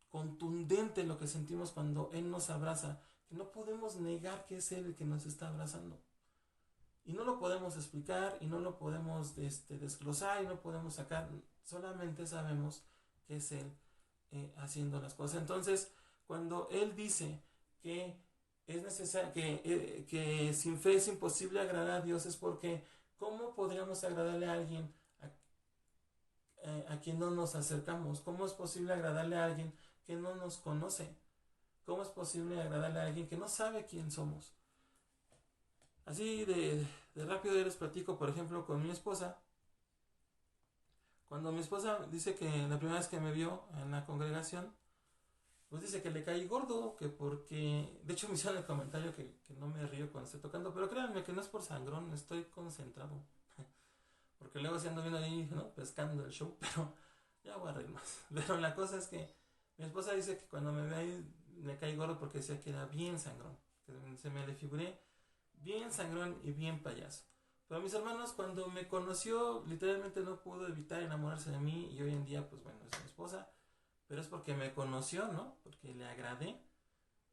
contundente lo que sentimos cuando Él nos abraza, que no podemos negar que es Él el que nos está abrazando. Y no lo podemos explicar y no lo podemos desglosar y no podemos sacar, solamente sabemos que es Él haciendo las cosas. Entonces, cuando Él dice que es necesario, que sin fe es imposible agradar a Dios, es porque ¿cómo podríamos agradarle a alguien a quien no nos acercamos? ¿Cómo es posible agradarle a alguien que no nos conoce? ¿Cómo es posible agradarle a alguien que no sabe quién somos? Así de rápido yo les platico, por ejemplo, con mi esposa. Cuando mi esposa dice que la primera vez que me vio en la congregación, pues dice que le caí gordo, que porque... De hecho me hicieron el comentario que no me río cuando estoy tocando, pero créanme que no es por sangrón, estoy concentrado. Porque luego se ando viendo ahí, ¿no? Pescando el show, pero ya voy a reír más. Pero la cosa es que mi esposa dice que cuando me ve ahí me caí gordo porque decía que era bien sangrón, que se me le figuré bien sangrón y bien payaso. Pero mis hermanos, cuando me conoció, literalmente no pudo evitar enamorarse de mí y hoy en día, pues bueno, es mi esposa, pero es porque me conoció, ¿no? Porque le agradé.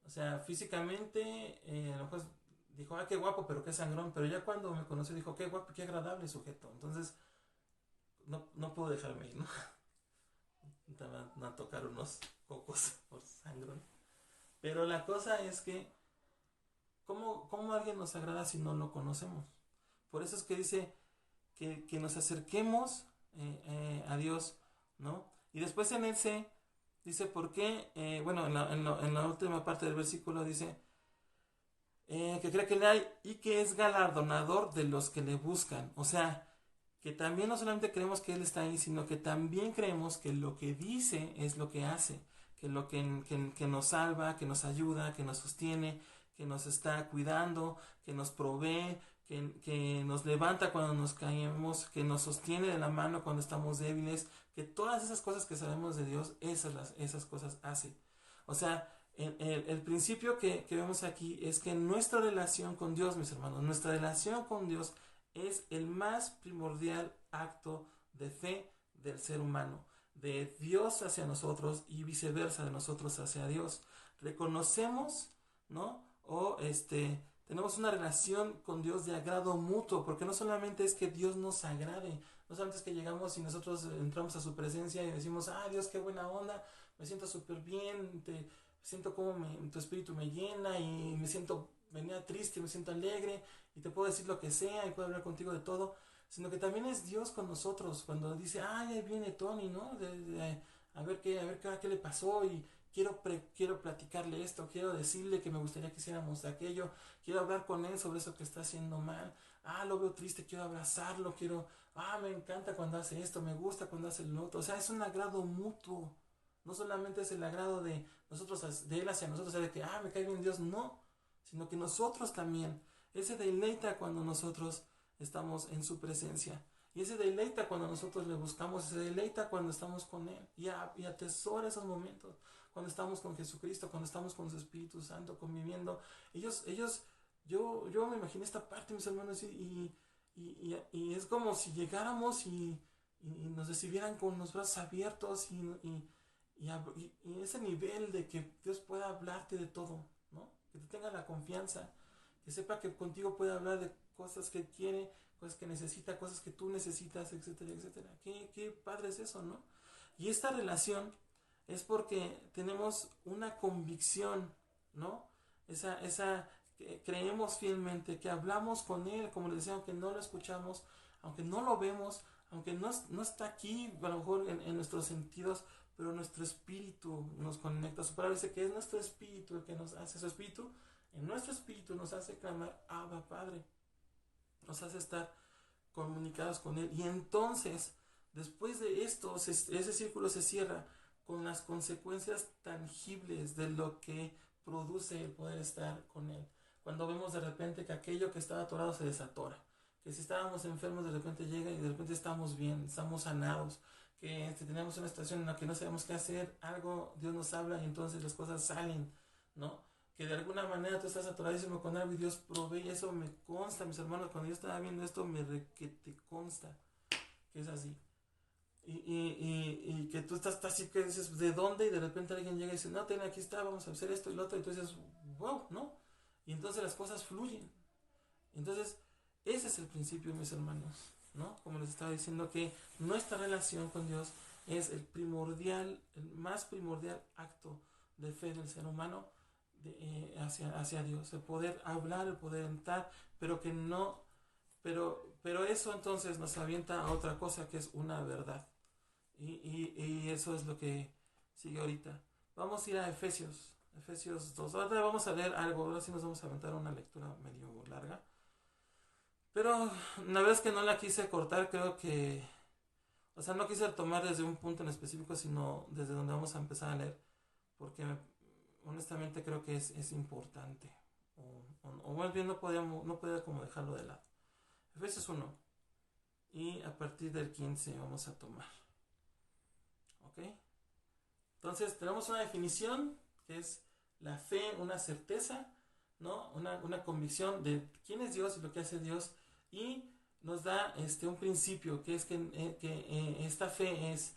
O sea, físicamente, a lo mejor dijo, qué guapo, pero qué sangrón, pero ya cuando me conoció dijo, qué guapo, qué agradable sujeto. Entonces, no puedo dejarme ir, ¿no? Te van a tocar unos cocos por sangrón. Pero la cosa es que, ¿cómo alguien nos agrada si no lo conocemos? Por eso es que dice que nos acerquemos a Dios, ¿no? Y después en ese dice, ¿por qué? Bueno, en la última parte del versículo dice que cree que le hay y que es galardonador de los que le buscan. O sea, que también no solamente creemos que Él está ahí, sino que también creemos que lo que dice es lo que hace, que lo que nos salva, que nos ayuda, que nos sostiene, que nos está cuidando, que nos provee, que nos levanta cuando nos caemos, que nos sostiene de la mano cuando estamos débiles, que todas esas cosas que sabemos de Dios, esas cosas hace. O sea, el principio que vemos aquí es que nuestra relación con Dios, mis hermanos, nuestra relación con Dios es el más primordial acto de fe del ser humano, de Dios hacia nosotros y viceversa, de nosotros hacia Dios. Reconocemos, ¿no? O tenemos una relación con Dios de agrado mutuo, porque no solamente es que Dios nos agrade, no solamente es que llegamos y nosotros entramos a su presencia y decimos, ah, Dios, qué buena onda, me siento súper bien, siento como tu espíritu me llena y venía triste, me siento alegre y te puedo decir lo que sea y puedo hablar contigo de todo, sino que también es Dios con nosotros, cuando dice, ay, ahí viene Tony, ¿no? A ver qué le pasó y quiero platicarle esto, quiero decirle que me gustaría que hiciéramos aquello, quiero hablar con él sobre eso que está haciendo mal, lo veo triste, quiero abrazarlo, me encanta cuando hace esto, me gusta cuando hace lo otro, o sea, es un agrado mutuo, no solamente es el agrado de nosotros, de él hacia nosotros, o sea, de que, me cae bien Dios, no, sino que nosotros también, él se deleita cuando nosotros estamos en su presencia. Y ese deleita cuando nosotros le buscamos, se deleita cuando estamos con Él. Y atesora esos momentos, cuando estamos con Jesucristo, cuando estamos con su Espíritu Santo conviviendo. Yo me imaginé esta parte, mis hermanos, y es como si llegáramos y nos recibieran con los brazos abiertos y ese nivel de que Dios pueda hablarte de todo, ¿no? Que te tenga la confianza, que sepa que contigo puede hablar de cosas que quiere, cosas que necesita, cosas que tú necesitas, etcétera, etcétera. Qué padre es eso, ¿no? Y esta relación es porque tenemos una convicción, ¿no? Que creemos fielmente, que hablamos con Él, como les decía, aunque no lo escuchamos, aunque no lo vemos, aunque no está aquí, a lo mejor en nuestros sentidos, pero nuestro espíritu nos conecta. Su palabra dice que es nuestro espíritu el que nos hace, su espíritu, en nuestro espíritu nos hace clamar, Abba, Padre. Nos hace estar comunicados con Él. Y entonces, después de esto, ese círculo se cierra con las consecuencias tangibles de lo que produce el poder estar con Él. Cuando vemos de repente que aquello que estaba atorado se desatora, que si estábamos enfermos de repente llega y de repente estamos bien, estamos sanados, que tenemos una situación en la que no sabemos qué hacer, algo Dios nos habla y entonces las cosas salen, ¿no? Que de alguna manera tú estás atoradísimo con algo y Dios provee, y eso me consta, mis hermanos, cuando yo estaba viendo esto que te consta que es así. Y que tú estás así que dices, ¿de dónde? Y de repente alguien llega y dice, no, aquí está, vamos a hacer esto y lo otro, y tú dices, wow, ¿no? Y entonces las cosas fluyen. Entonces, ese es el principio, mis hermanos, ¿no? Como les estaba diciendo, que nuestra relación con Dios es el más primordial acto de fe del ser humano hacia Dios, el poder hablar, el poder entrar, pero eso entonces nos avienta a otra cosa que es una verdad, y eso es lo que sigue ahorita. Vamos a ir a Efesios 2, ahora vamos a leer algo, ahora sí nos vamos a aventar una lectura medio larga, pero la verdad es que no la quise cortar, creo que, o sea, no quise tomar desde un punto en específico, sino desde donde vamos a empezar a leer, porque honestamente creo que es importante, o más bien no podía como dejarlo de lado. Efesios 1, y a partir del 15 vamos a tomar, ¿ok? Entonces tenemos una definición que es la fe, una certeza, ¿no? Una convicción de quién es Dios y lo que hace Dios, y nos da un principio que es que esta fe es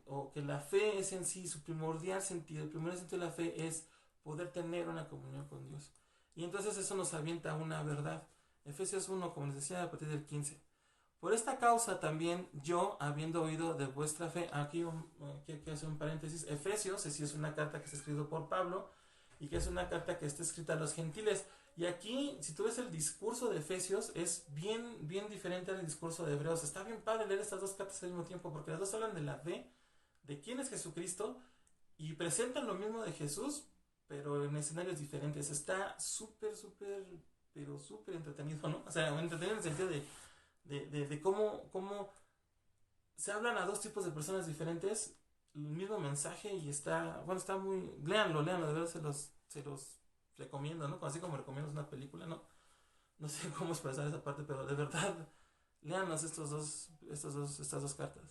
o que la fe es en sí su primordial sentido. El primer sentido de la fe es poder tener una comunión con Dios, y entonces eso nos avienta una verdad. Efesios 1, como les decía, a partir del 15. Por esta causa también yo, habiendo oído de vuestra fe, aquí quiero hacer un paréntesis, Efesios es una carta que está escrita por Pablo, y que es una carta que está escrita a los gentiles. Y aquí, si tú ves el discurso de Efesios, es bien diferente al discurso de Hebreos. Está bien padre leer estas dos cartas al mismo tiempo, porque las dos hablan de la fe, de quién es Jesucristo, y presentan lo mismo de Jesús, pero en escenarios diferentes. Está súper entretenido, ¿no? O sea, entretenido en el sentido de cómo se hablan a dos tipos de personas diferentes, el mismo mensaje, y está muy... Léanlo, de verdad se los recomiendo, ¿no? Así como recomiendas una película, ¿no? No sé cómo expresar esa parte, pero de verdad, léanos estas dos cartas.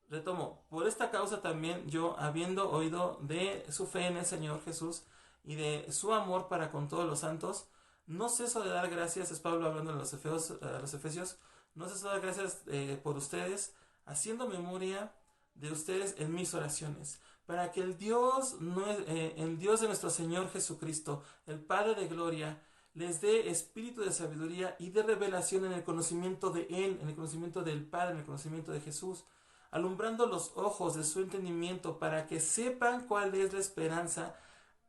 Retomo, por esta causa también yo, habiendo oído de su fe en el Señor Jesús y de su amor para con todos los santos, no ceso de dar gracias, es Pablo hablando a los Efesios, no ceso de dar gracias por ustedes, haciendo memoria de ustedes en mis oraciones, para que el Dios de nuestro Señor Jesucristo, el Padre de gloria, les dé espíritu de sabiduría y de revelación en el conocimiento de Él, en el conocimiento del Padre, en el conocimiento de Jesús, alumbrando los ojos de su entendimiento para que sepan cuál es la esperanza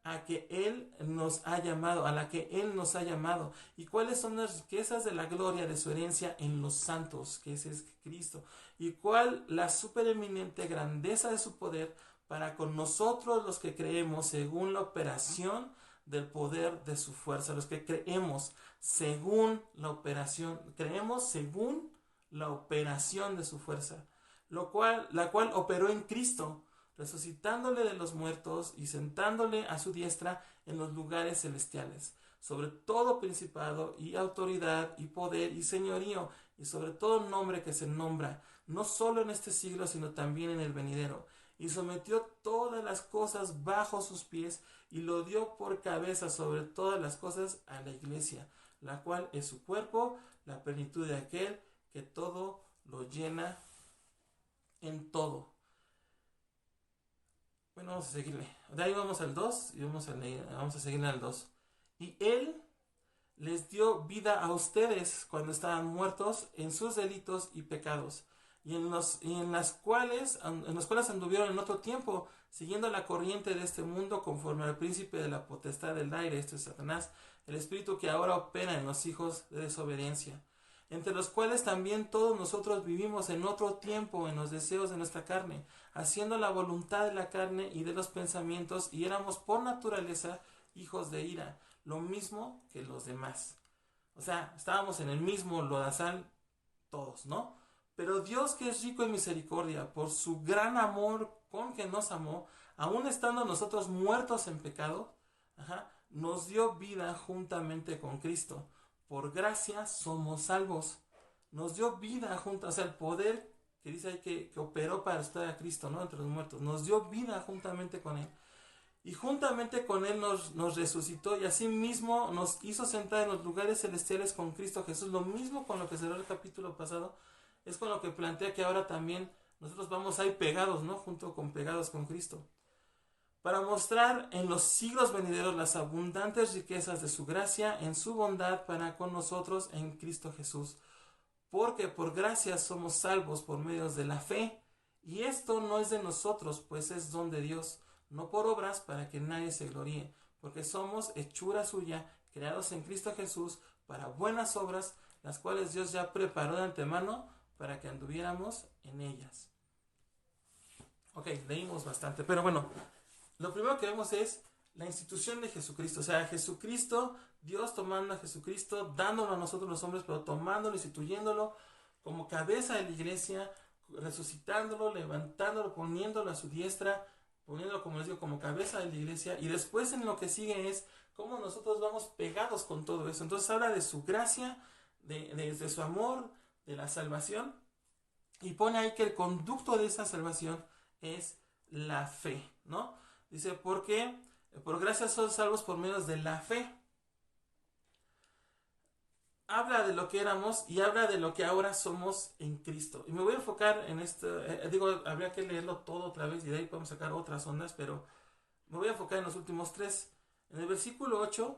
a que Él nos ha llamado, a la que Él nos ha llamado, y cuáles son las riquezas de la gloria de su herencia en los santos, que ese es Cristo, y cuál la supereminente grandeza de su poder para con nosotros los que creemos según la operación del poder de su fuerza, los que creemos según la operación, creemos según la operación de su fuerza, la cual operó en Cristo, resucitándole de los muertos y sentándole a su diestra en los lugares celestiales, sobre todo principado y autoridad y poder y señorío, y sobre todo nombre que se nombra, no solo en este siglo, sino también en el venidero, y sometió todas las cosas bajo sus pies, y lo dio por cabeza sobre todas las cosas a la iglesia, la cual es su cuerpo, la plenitud de aquel que todo lo llena en todo. Bueno, vamos a seguirle. De ahí vamos al 2 y vamos a seguirle al 2. Y Él les dio vida a ustedes cuando estaban muertos en sus delitos y pecados, y en los cuales anduvieron en otro tiempo, siguiendo la corriente de este mundo, conforme al príncipe de la potestad del aire, esto es Satanás, el espíritu que ahora opera en los hijos de desobediencia, entre los cuales también todos nosotros vivimos en otro tiempo en los deseos de nuestra carne, haciendo la voluntad de la carne y de los pensamientos, y éramos por naturaleza hijos de ira, lo mismo que los demás. O sea, estábamos en el mismo lodazal todos, ¿no? Pero Dios, que es rico en misericordia, por su gran amor con que nos amó, aun estando nosotros muertos en pecado, nos dio vida juntamente con Cristo. Por gracia somos salvos. Nos dio vida junto, o sea, el poder que dice ahí que operó para estar a Cristo, ¿no? Entre los muertos. Nos dio vida juntamente con Él. Y juntamente con Él nos resucitó, y así mismo nos hizo sentar en los lugares celestiales con Cristo Jesús. Lo mismo con lo que cerró el capítulo pasado, es con lo que plantea que ahora también nosotros vamos a ir pegados, ¿no? Pegados con Cristo, para mostrar en los siglos venideros las abundantes riquezas de su gracia en su bondad para con nosotros en Cristo Jesús. Porque por gracia somos salvos por medio de la fe, y esto no es de nosotros, pues es don de Dios, no por obras para que nadie se gloríe, porque somos hechura suya, creados en Cristo Jesús para buenas obras, las cuales Dios ya preparó de antemano para que anduviéramos en ellas. Ok, leímos bastante, pero bueno, lo primero que vemos es la institución de Jesucristo. O sea, Jesucristo, Dios tomando a Jesucristo, dándolo a nosotros los hombres, pero tomándolo, instituyéndolo como cabeza de la iglesia, resucitándolo, levantándolo, poniéndolo a su diestra, poniéndolo, como les digo, como cabeza de la iglesia. Y después en lo que sigue es cómo nosotros vamos pegados con todo eso. Entonces habla de su gracia, de su amor, de la salvación, y pone ahí que el conducto de esa salvación es la fe, ¿no? Dice, porque por gracia son salvos por medio de la fe. Habla de lo que éramos y habla de lo que ahora somos en Cristo. Y me voy a enfocar en esto, habría que leerlo todo otra vez y de ahí podemos sacar otras ondas, pero me voy a enfocar en los últimos tres. En el versículo 8,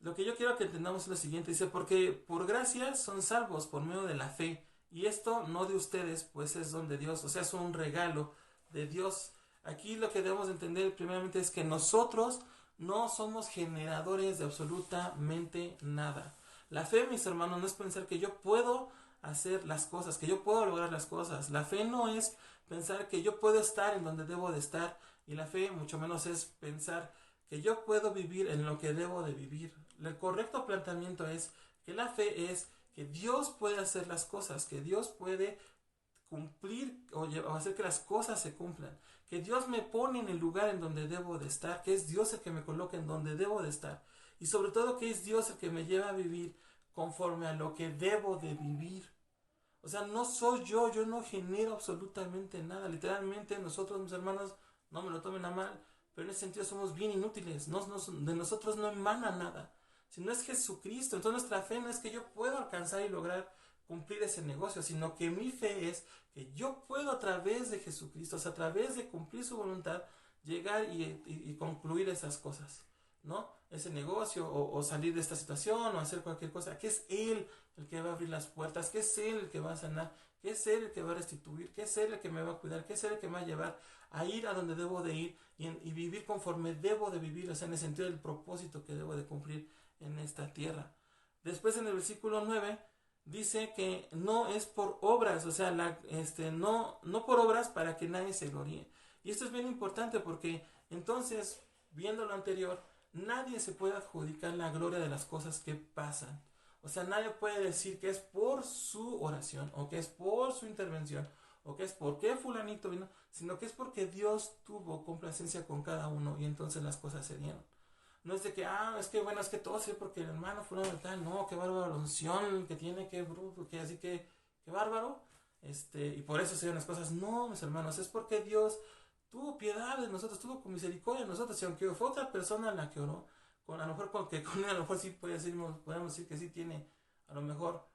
lo que yo quiero que entendamos es lo siguiente. Dice, porque por gracia son salvos por medio de la fe. Y esto no de ustedes, pues es don de Dios. O sea, es un regalo de Dios. Aquí lo que debemos entender primeramente es que nosotros no somos generadores de absolutamente nada. La fe, mis hermanos, no es pensar que yo puedo hacer las cosas, que yo puedo lograr las cosas. La fe no es pensar que yo puedo estar en donde debo de estar. Y la fe mucho menos es pensar que yo puedo vivir en lo que debo de vivir. El correcto planteamiento es que la fe es que Dios puede hacer las cosas, que Dios puede cumplir o hacer que las cosas se cumplan, que Dios me pone en el lugar en donde debo de estar, que es Dios el que me coloca en donde debo de estar, y sobre todo que es Dios el que me lleva a vivir conforme a lo que debo de vivir. O sea, no soy yo no genero absolutamente nada. Literalmente nosotros, mis hermanos, no me lo tomen a mal, pero en ese sentido somos bien inútiles. De nosotros no emana nada. Si no es Jesucristo, entonces nuestra fe no es que yo pueda alcanzar y lograr cumplir ese negocio, sino que mi fe es que yo puedo a través de Jesucristo, o sea, a través de cumplir su voluntad, llegar y concluir esas cosas, ¿no? Ese negocio o salir de esta situación o hacer cualquier cosa, que es Él el que va a abrir las puertas, que es Él el que va a sanar, que es Él el que va a restituir, que es Él el que me va a cuidar, que es Él el que me va a llevar a ir a donde debo de ir y vivir conforme debo de vivir, o sea, en el sentido del propósito que debo de cumplir en esta tierra. Después en el versículo 9 dice que no es por obras, o sea, no por obras para que nadie se gloríe. Y esto es bien importante porque entonces, viendo lo anterior, nadie se puede adjudicar la gloria de las cosas que pasan. O sea, nadie puede decir que es por su oración, o que es por su intervención, o que es porque fulanito vino, sino que es porque Dios tuvo complacencia con cada uno y entonces las cosas se dieron. No es de que, es que todo sí porque el hermano fulano de tal, no, qué bárbaro la unción que tiene, qué bruto, que así que, qué bárbaro, y por eso se dieron las cosas. No, mis hermanos, es porque Dios tuvo piedad de nosotros, tuvo misericordia de nosotros, y aunque fue otra persona la que oró, a lo mejor con él a lo mejor sí podemos decir que sí tiene a lo mejor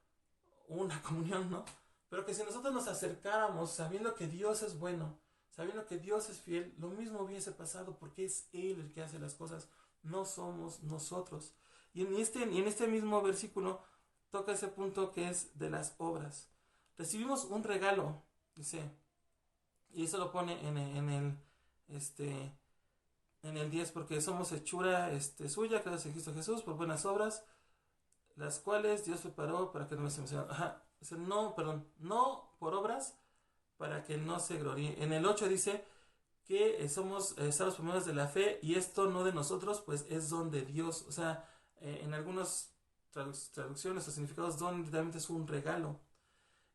una comunión, ¿no? Pero que si nosotros nos acercáramos sabiendo que Dios es bueno, sabiendo que Dios es fiel, lo mismo hubiese pasado porque es Él el que hace las cosas, no somos nosotros. Y en este mismo versículo toca ese punto que es de las obras. Recibimos un regalo, dice, y eso lo pone en el 10, porque somos hechura suya, creados en Cristo Jesús, por buenas obras, las cuales Dios preparó para que no se emocionen. No por obras, para que no se gloríe. En el 8 dice que somos salvos por medio de la fe, y esto no de nosotros, pues es don de Dios. O sea, en algunas traducciones o significados, don literalmente es un regalo.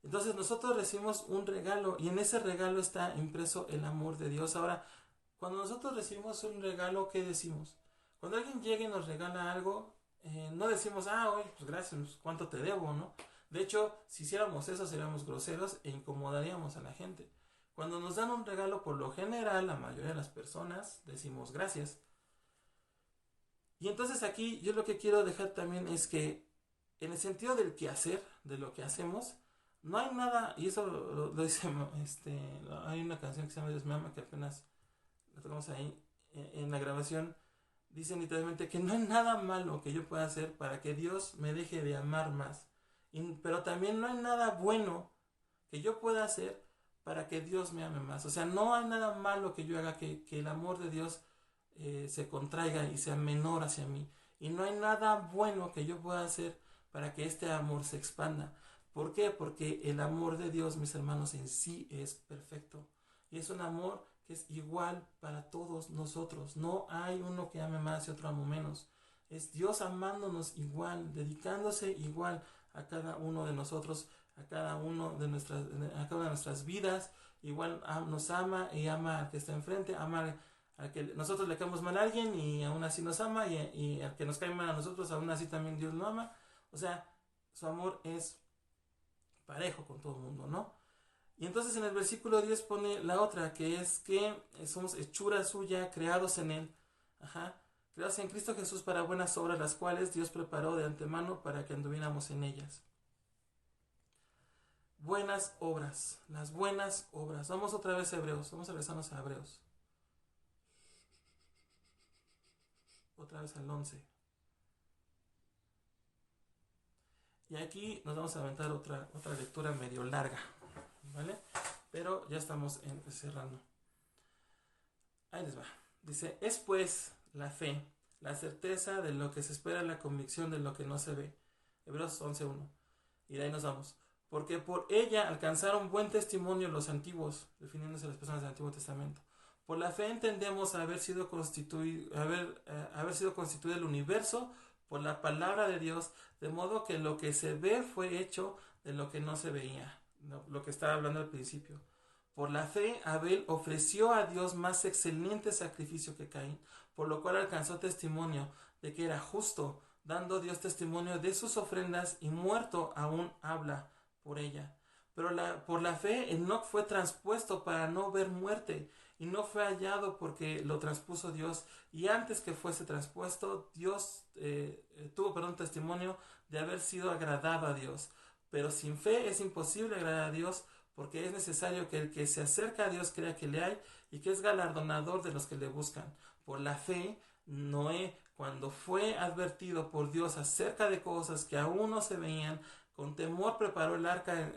Entonces nosotros recibimos un regalo, y en ese regalo está impreso el amor de Dios. Ahora, cuando nosotros recibimos un regalo, ¿qué decimos? Cuando alguien llega y nos regala algo, no decimos, oye, pues gracias, ¿cuánto te debo, no? De hecho, si hiciéramos eso, seríamos groseros e incomodaríamos a la gente. Cuando nos dan un regalo, por lo general, la mayoría de las personas decimos gracias. Y entonces aquí yo lo que quiero dejar también es que en el sentido del quehacer, de lo que hacemos, no hay nada, y eso lo dice, hay una canción que se llama Dios me ama, que apenas la tocamos ahí en la grabación, dice literalmente que no hay nada malo que yo pueda hacer para que Dios me deje de amar más, pero también no hay nada bueno que yo pueda hacer para que Dios me ame más. O sea, no hay nada malo que yo haga que el amor de Dios se contraiga y sea menor hacia mí, y no hay nada bueno que yo pueda hacer para que este amor se expanda. ¿Por qué? Porque el amor de Dios, mis hermanos, en sí es perfecto, y es un amor que es igual para todos nosotros. No hay uno que ame más y otro ame menos. Es Dios amándonos igual, dedicándose igual a cada uno de nosotros, a cada una de nuestras vidas. Igual nos ama y ama al que está enfrente, ama al que nosotros le caemos mal a alguien y aún así nos ama, y al que nos cae mal a nosotros, aún así también Dios lo ama. O sea, su amor es parejo con todo el mundo, ¿no? Y entonces en el versículo 10 pone la otra, que es que somos hechura suya, creados en Él, creados en Cristo Jesús para buenas obras, las cuales Dios preparó de antemano para que anduviéramos en ellas. Buenas obras, las buenas obras. Vamos otra vez a Hebreos, vamos a regresarnos a Hebreos. Otra vez al 11. Y aquí nos vamos a aventar otra lectura medio larga, ¿vale? Pero ya estamos cerrando. Ahí les va. Dice, es pues la fe, la certeza de lo que se espera, la convicción de lo que no se ve. Hebreos 11:1. Y de ahí nos vamos. Porque por ella alcanzaron buen testimonio los antiguos, refiriéndose a las personas del Antiguo Testamento. Por la fe entendemos haber sido constituido el universo por la palabra de Dios, de modo que lo que se ve fue hecho de lo que no se veía, lo que estaba hablando al principio. Por la fe Abel ofreció a Dios más excelente sacrificio que Caín, por lo cual alcanzó testimonio de que era justo, dando Dios testimonio de sus ofrendas, y muerto aún habla por ella. Pero por la fe Enoc fue transpuesto para no ver muerte, y no fue hallado porque lo transpuso Dios. Y antes que fuese transpuesto, Dios tuvo testimonio de haber sido agradado a Dios. Pero sin fe es imposible agradar a Dios, porque es necesario que el que se acerca a Dios crea que le hay y que es galardonador de los que le buscan. Por la fe, Noé, cuando fue advertido por Dios acerca de cosas que aún no se veían, con temor preparó el arca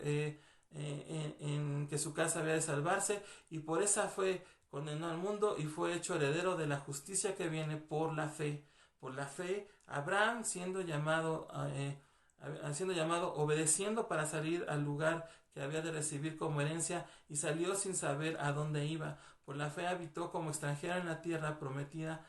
en que su casa había de salvarse, y por esa fe condenó al mundo y fue hecho heredero de la justicia que viene por la fe. Por la fe, Abraham, siendo llamado, obedeciendo para salir al lugar que había de recibir como herencia, y salió sin saber a dónde iba. Por la fe habitó como extranjero en la tierra prometida,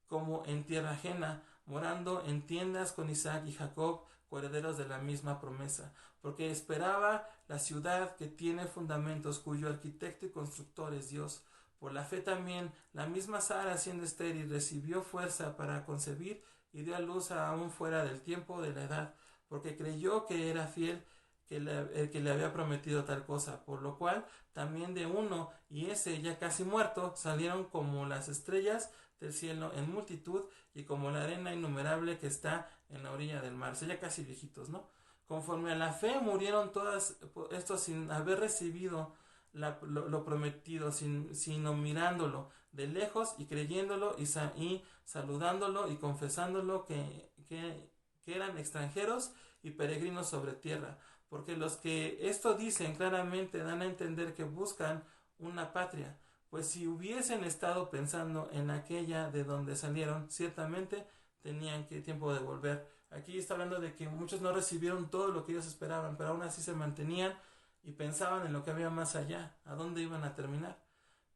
como en tierra ajena, morando en tiendas con Isaac y Jacob, coherederos de la misma promesa, porque esperaba la ciudad que tiene fundamentos, cuyo arquitecto y constructor es Dios. Por la fe también, la misma Sara, siendo estéril, recibió fuerza para concebir y dio a luz aún fuera del tiempo de la edad, porque creyó que era fiel el que le había prometido tal cosa, por lo cual también de uno, y ese ya casi muerto, salieron como las estrellas del cielo en multitud, y como la arena innumerable que está en la orilla del mar. O sea, ya casi viejitos, ¿no? Conforme a la fe murieron todas estos sin haber recibido lo prometido, sino mirándolo de lejos y creyéndolo y saludándolo y confesándolo que eran extranjeros y peregrinos sobre tierra. Porque los que esto dicen claramente dan a entender que buscan una patria, pues si hubiesen estado pensando en aquella de donde salieron, ciertamente tenían tiempo de volver. Aquí está hablando de que muchos no recibieron todo lo que ellos esperaban, pero aún así se mantenían y pensaban en lo que había más allá, a dónde iban a terminar.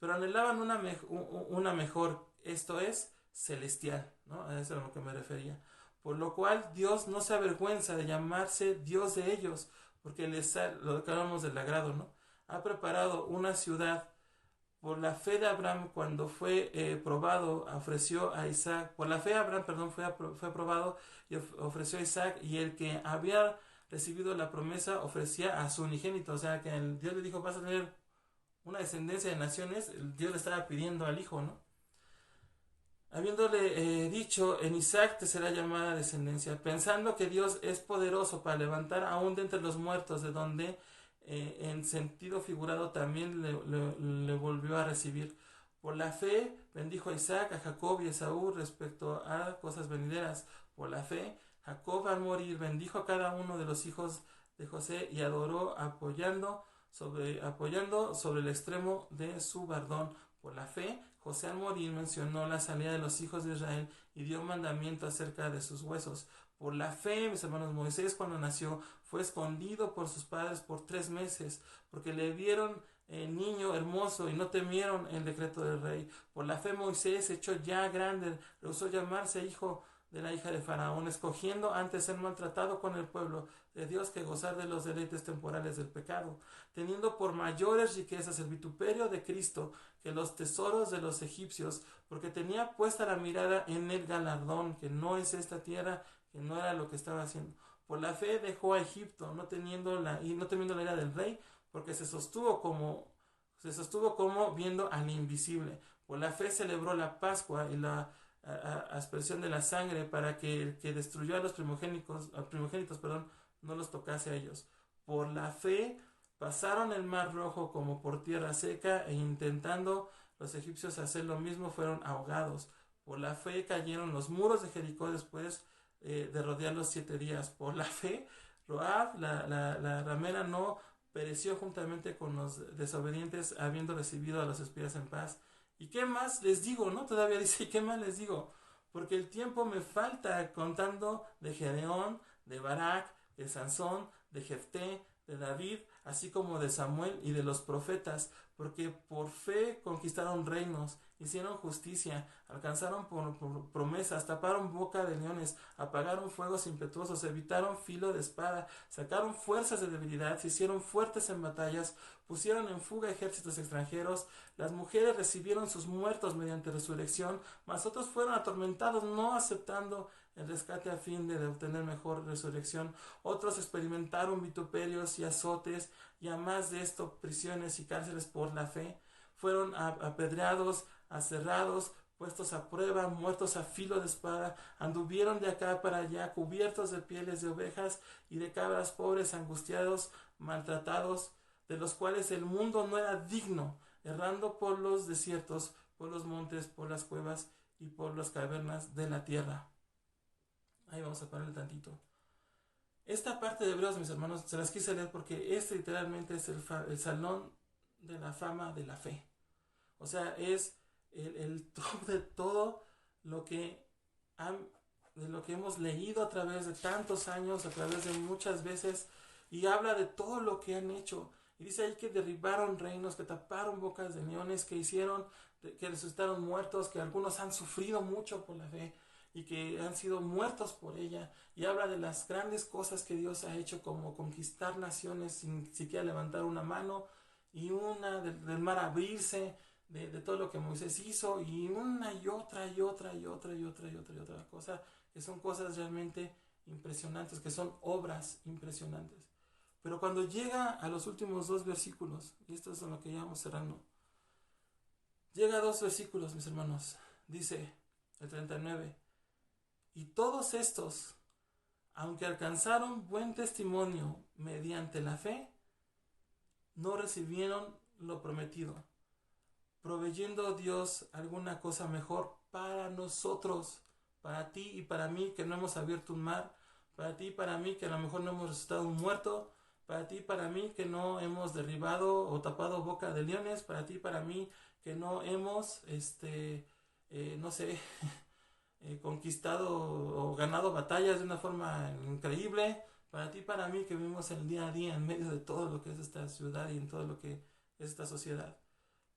Pero anhelaban una mejor, esto es, celestial, ¿no? A eso es a lo que me refería. Por lo cual Dios no se avergüenza de llamarse Dios de ellos, porque lo que hablamos del agrado, ¿no? Ha preparado una ciudad. Por la fe de Abraham, cuando fue probado, ofreció a Isaac. Por la fe de Abraham, fue probado y ofreció a Isaac, y el que había recibido la promesa ofrecía a su unigénito. O sea, que Dios le dijo, vas a tener una descendencia de naciones. Dios le estaba pidiendo al hijo, ¿no? Habiéndole dicho, en Isaac te será llamada descendencia, pensando que Dios es poderoso para levantar aún de entre los muertos, de donde en sentido figurado también le volvió a recibir. Por la fe bendijo a Isaac, a Jacob y a Esaú respecto a cosas venideras. Por la fe, Jacob al morir bendijo a cada uno de los hijos de José y adoró apoyando sobre el extremo de su bordón. Por la fe, José al morir mencionó la salida de los hijos de Israel y dio mandamiento acerca de sus huesos. Por la fe, mis hermanos, Moisés cuando nació fue escondido por sus padres por 3 meses, porque le vieron niño hermoso y no temieron el decreto del rey. Por la fe Moisés, hecho ya grande, rehusó llamarse hijo de la hija de Faraón, escogiendo antes ser maltratado con el pueblo de Dios que gozar de los deleites temporales del pecado, teniendo por mayores riquezas el vituperio de Cristo que los tesoros de los egipcios, porque tenía puesta la mirada en el galardón, que no es esta tierra, que no era lo que estaba haciendo. Por la fe dejó a Egipto, no temiendo la ira del rey, porque se sostuvo como viendo al invisible. Por la fe celebró la Pascua y la aspersión de la sangre, para que el que destruyó a los primogénitos, no los tocase a ellos. Por la fe pasaron el mar rojo como por tierra seca, e intentando los egipcios hacer lo mismo fueron ahogados. Por la fe cayeron los muros de Jericó después de rodearlos 7 días. Por la fe Rahab, la ramera, no pereció juntamente con los desobedientes, habiendo recibido a los espías en paz. ¿Y qué más les digo? ¿No? Todavía dice, ¿y qué más les digo? Porque el tiempo me falta contando de Gedeón, de Barak, de Sansón, de Jefté, de David, así como de Samuel y de los profetas, porque por fe conquistaron reinos, hicieron justicia, alcanzaron por promesas, taparon boca de leones, apagaron fuegos impetuosos, evitaron filo de espada, sacaron fuerzas de debilidad, se hicieron fuertes en batallas, pusieron en fuga ejércitos extranjeros, las mujeres recibieron sus muertos mediante resurrección, mas otros fueron atormentados no aceptando el rescate a fin de obtener mejor resurrección. Otros experimentaron vituperios y azotes, y a más de esto prisiones y cárceles por la fe. Fueron apedreados, aserrados, puestos a prueba, muertos a filo de espada, anduvieron de acá para allá, cubiertos de pieles de ovejas y de cabras, pobres, angustiados, maltratados, de los cuales el mundo no era digno, errando por los desiertos, por los montes, por las cuevas y por las cavernas de la tierra. Ahí vamos a pararle tantito. Esta parte de Hebreos, mis hermanos, se las quise leer porque este literalmente es el salón de la fama de la fe. O sea, es el top de todo lo que hemos leído a través de tantos años, a través de muchas veces, y habla de todo lo que han hecho. Y dice ahí que derribaron reinos, que taparon bocas de leones, que resucitaron muertos, que algunos han sufrido mucho por la fe y que han sido muertos por ella, y habla de las grandes cosas que Dios ha hecho, como conquistar naciones sin siquiera levantar una mano, y del mar abrirse, de todo lo que Moisés hizo, y una y otra cosa, que son cosas realmente impresionantes, que son obras impresionantes. Pero cuando llega a los últimos 2 versículos, y esto es en lo que ya vamos cerrando, llega a 2 versículos, mis hermanos, dice el 39, y todos estos, aunque alcanzaron buen testimonio mediante la fe, no recibieron lo prometido, proveyendo Dios alguna cosa mejor para nosotros, para ti y para mí que no hemos abierto un mar, para ti y para mí que a lo mejor no hemos resucitado un muerto, para ti y para mí que no hemos derribado o tapado boca de leones, para ti y para mí que no hemos, conquistado o ganado batallas de una forma increíble, para ti y para mí que vivimos el día a día en medio de todo lo que es esta ciudad y en todo lo que es esta sociedad,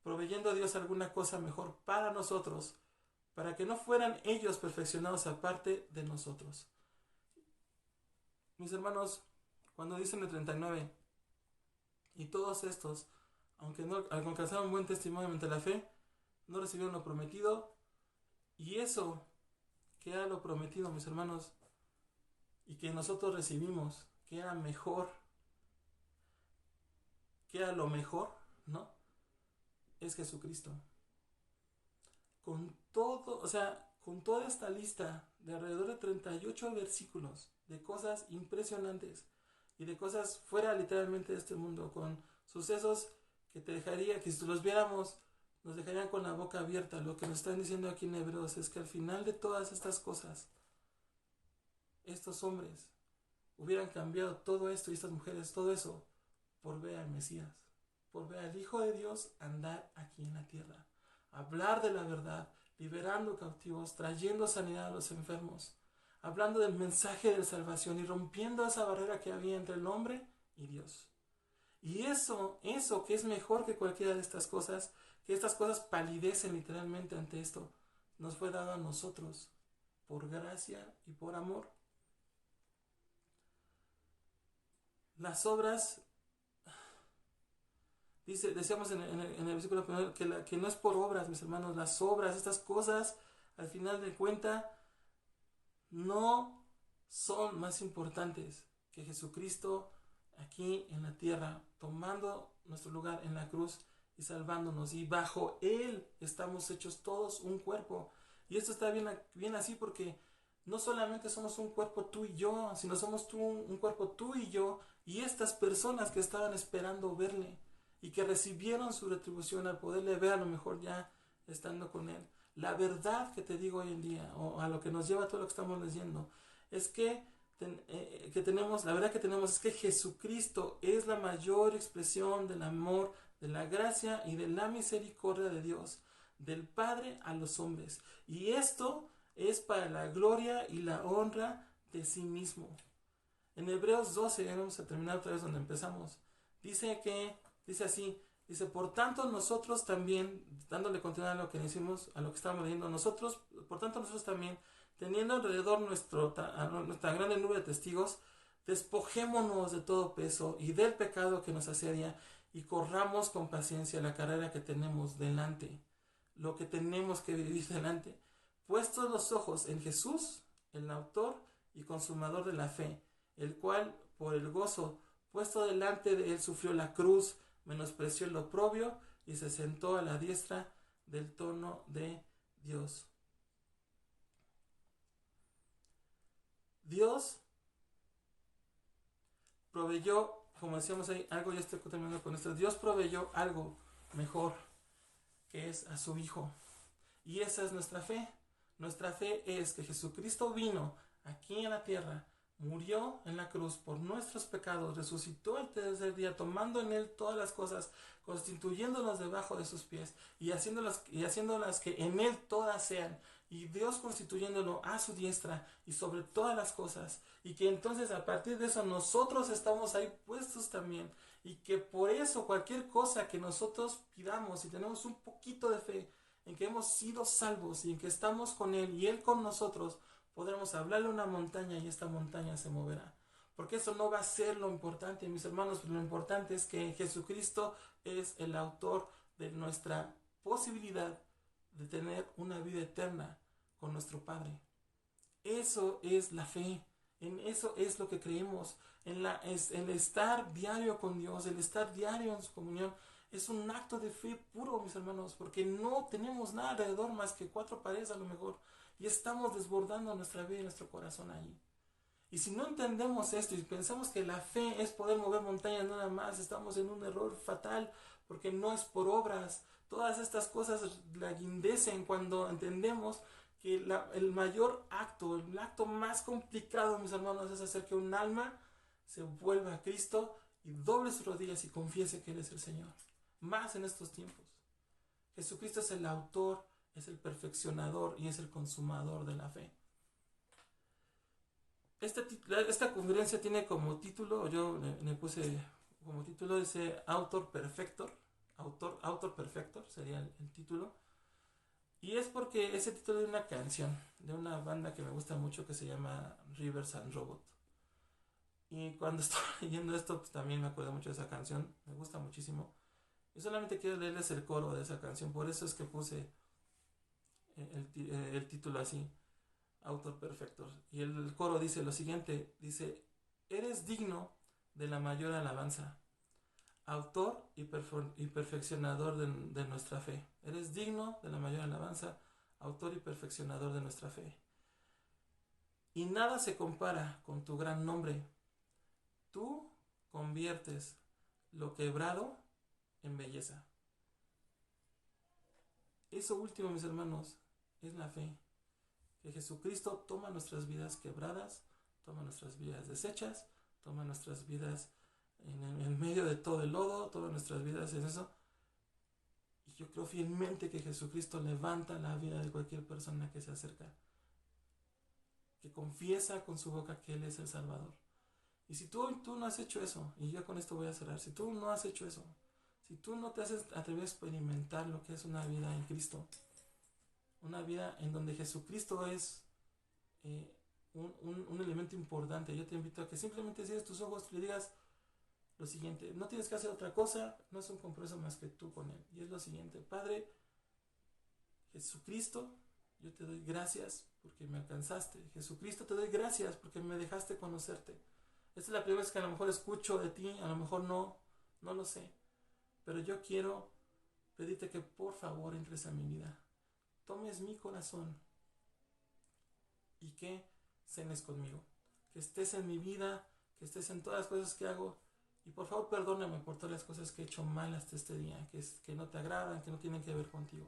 proveyendo a Dios alguna cosa mejor para nosotros, para que no fueran ellos perfeccionados aparte de nosotros. Mis hermanos, cuando dicen el 39, y todos estos, aunque alcanzaron buen testimonio ante la fe, no recibieron lo prometido, y eso que era lo prometido, mis hermanos, y que nosotros recibimos, que era mejor, que era lo mejor, ¿no? Es Jesucristo. Con toda esta lista de alrededor de 38 versículos, de cosas impresionantes y de cosas fuera literalmente de este mundo, con sucesos que te dejaría, que si los viéramos, nos dejarían con la boca abierta. Lo que nos están diciendo aquí en Hebreos es que al final de todas estas cosas, estos hombres hubieran cambiado todo esto, y estas mujeres, todo eso, por ver al Mesías, por ver al Hijo de Dios andar aquí en la tierra, hablar de la verdad, liberando cautivos, trayendo sanidad a los enfermos, hablando del mensaje de salvación y rompiendo esa barrera que había entre el hombre y Dios. Y eso que es mejor que cualquiera de estas cosas, que estas cosas palidecen literalmente ante esto, nos fue dado a nosotros por gracia y por amor. Las obras, decíamos en el versículo primero, que no es por obras, mis hermanos. Las obras, estas cosas, al final de cuentas, no son más importantes que Jesucristo aquí en la tierra, tomando nuestro lugar en la cruz y salvándonos, y bajo Él estamos hechos todos un cuerpo. Y esto está bien así, porque no solamente somos un cuerpo tú y yo, sino somos un cuerpo tú y yo, y estas personas que estaban esperando verle y que recibieron su retribución al poderle ver, a lo mejor ya estando con Él. La verdad que te digo hoy en día, o a lo que nos lleva todo lo que estamos leyendo, es que la verdad que tenemos es que Jesucristo es la mayor expresión del amor, de la gracia y de la misericordia de Dios, del Padre a los hombres. Y esto es para la gloria y la honra de sí mismo. En Hebreos 12, ya vamos a terminar otra vez donde empezamos, Dice así, dice, por tanto nosotros también, dándole continuidad a lo que decimos, a lo que estamos leyendo, por tanto nosotros también, teniendo alrededor nuestra grande nube de testigos, despojémonos de todo peso y del pecado que nos asedia y corramos con paciencia la carrera que tenemos delante, lo que tenemos que vivir delante, puestos los ojos en Jesús, el autor y consumador de la fe, el cual por el gozo puesto delante de él sufrió la cruz, menospreció el oprobio y se sentó a la diestra del trono de Dios. Dios proveyó, como decíamos ahí, algo, ya estoy terminando con esto, Dios proveyó algo mejor, que es a su Hijo. Y esa es nuestra fe. Nuestra fe es que Jesucristo vino aquí en la tierra, murió en la cruz por nuestros pecados, resucitó el tercer día, tomando en él todas las cosas, constituyéndolas debajo de sus pies y haciéndolas que en él todas sean, y Dios constituyéndolo a su diestra y sobre todas las cosas, y que entonces a partir de eso nosotros estamos ahí puestos también, y que por eso cualquier cosa que nosotros pidamos, si tenemos un poquito de fe en que hemos sido salvos y en que estamos con él y él con nosotros, podremos hablarle a una montaña y esta montaña se moverá. Porque eso no va a ser lo importante, mis hermanos. Lo importante es que Jesucristo es el autor de nuestra posibilidad de tener una vida eterna con nuestro Padre. Eso es la fe. En eso es lo que creemos. El estar diario con Dios, el estar diario en su comunión, es un acto de fe puro, mis hermanos, porque no tenemos nada alrededor más que 4 paredes a lo mejor. Y estamos desbordando nuestra vida y nuestro corazón allí. Y si no entendemos esto y pensamos que la fe es poder mover montañas nada más, estamos en un error fatal, porque no es por obras. Todas estas cosas laguindecen cuando entendemos que el mayor acto, el acto más complicado, mis hermanos, es hacer que un alma se vuelva a Cristo y doble sus rodillas y confiese que Él es el Señor. Más en estos tiempos. Jesucristo es el autor, es el perfeccionador y es el consumador de la fe. Esta conferencia tiene como título, yo le puse como título, dice Autor Perfector. Autor Perfector sería el título. Y es porque es el título de una canción, de una banda que me gusta mucho que se llama Rivers and Robot. Y cuando estaba leyendo esto, pues también me acuerdo mucho de esa canción, me gusta muchísimo. Y solamente quiero leerles el coro de esa canción, por eso es que puse el título así, Autor Perfector. Y el coro dice lo siguiente, dice, eres digno de la mayor alabanza, autor y perfeccionador de nuestra fe. Eres digno de la mayor alabanza, autor y perfeccionador de nuestra fe. Y nada se compara con tu gran nombre. Tú conviertes lo quebrado en belleza. Eso último, mis hermanos, es la fe. Que Jesucristo toma nuestras vidas quebradas, toma nuestras vidas deshechas, toma nuestras vidas en medio de todo el lodo, toma nuestras vidas en eso. Y yo creo fielmente que Jesucristo levanta la vida de cualquier persona que se acerca, que confiesa con su boca que Él es el Salvador. Y si tú no has hecho eso, y yo con esto voy a cerrar, si tú no has hecho eso, si tú no te has atrevido a experimentar lo que es una vida en Cristo, una vida en donde Jesucristo es un elemento importante, yo te invito a que simplemente cierres tus ojos y le digas lo siguiente, no tienes que hacer otra cosa, no es un compromiso más que tú con Él, y es lo siguiente, Padre Jesucristo, yo te doy gracias porque me alcanzaste. Jesucristo, te doy gracias porque me dejaste conocerte. Esta es la primera vez que a lo mejor escucho de ti, a lo mejor no lo sé, pero yo quiero pedirte que por favor entres a mi vida, tomes mi corazón y que cenes conmigo, que estés en mi vida, que estés en todas las cosas que hago, y por favor perdóname por todas las cosas que he hecho mal hasta este día, que no te agradan, que no tienen que ver contigo.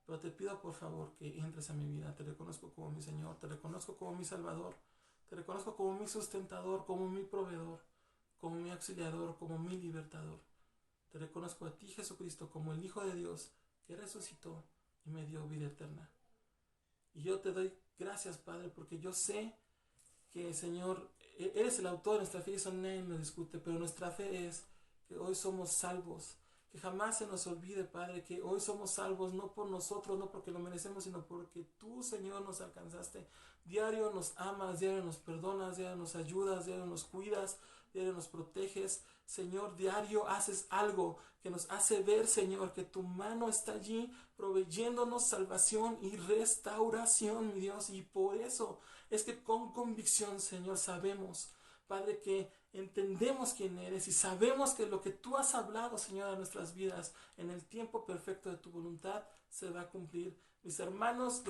Pero te pido por favor que entres a mi vida. Te reconozco como mi Señor, te reconozco como mi Salvador, te reconozco como mi sustentador, como mi proveedor, como mi auxiliador, como mi libertador. Te reconozco a ti, Jesucristo, como el Hijo de Dios que resucitó y me dio vida eterna. Y yo te doy gracias, Padre, porque yo sé que, Señor, eres el autor de nuestra fe, y eso nadie lo discute, pero nuestra fe es que hoy somos salvos. Que jamás se nos olvide, Padre, que hoy somos salvos no por nosotros, no porque lo merecemos, sino porque tú, Señor, nos alcanzaste. Diario nos amas, diario nos perdonas, diario nos ayudas, diario nos cuidas, diario nos proteges. Señor, diario haces algo que nos hace ver, Señor, que tu mano está allí proveyéndonos salvación y restauración, mi Dios. Y por eso es que con convicción, Señor, sabemos, Padre, que entendemos quién eres y sabemos que lo que tú has hablado, Señor, a nuestras vidas en el tiempo perfecto de tu voluntad se va a cumplir. Mis hermanos,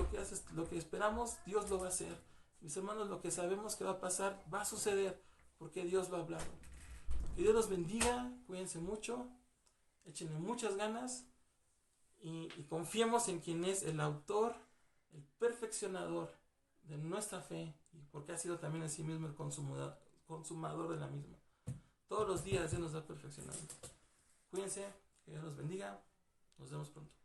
lo que esperamos, Dios lo va a hacer. Mis hermanos, lo que sabemos que va a pasar, va a suceder, porque Dios lo ha hablado. Que Dios los bendiga, cuídense mucho, échenle muchas ganas y confiemos en quien es el autor, el perfeccionador de nuestra fe, y porque ha sido también en sí mismo el consumador de la misma. Todos los días Dios nos va perfeccionando. Cuídense, que Dios los bendiga, nos vemos pronto.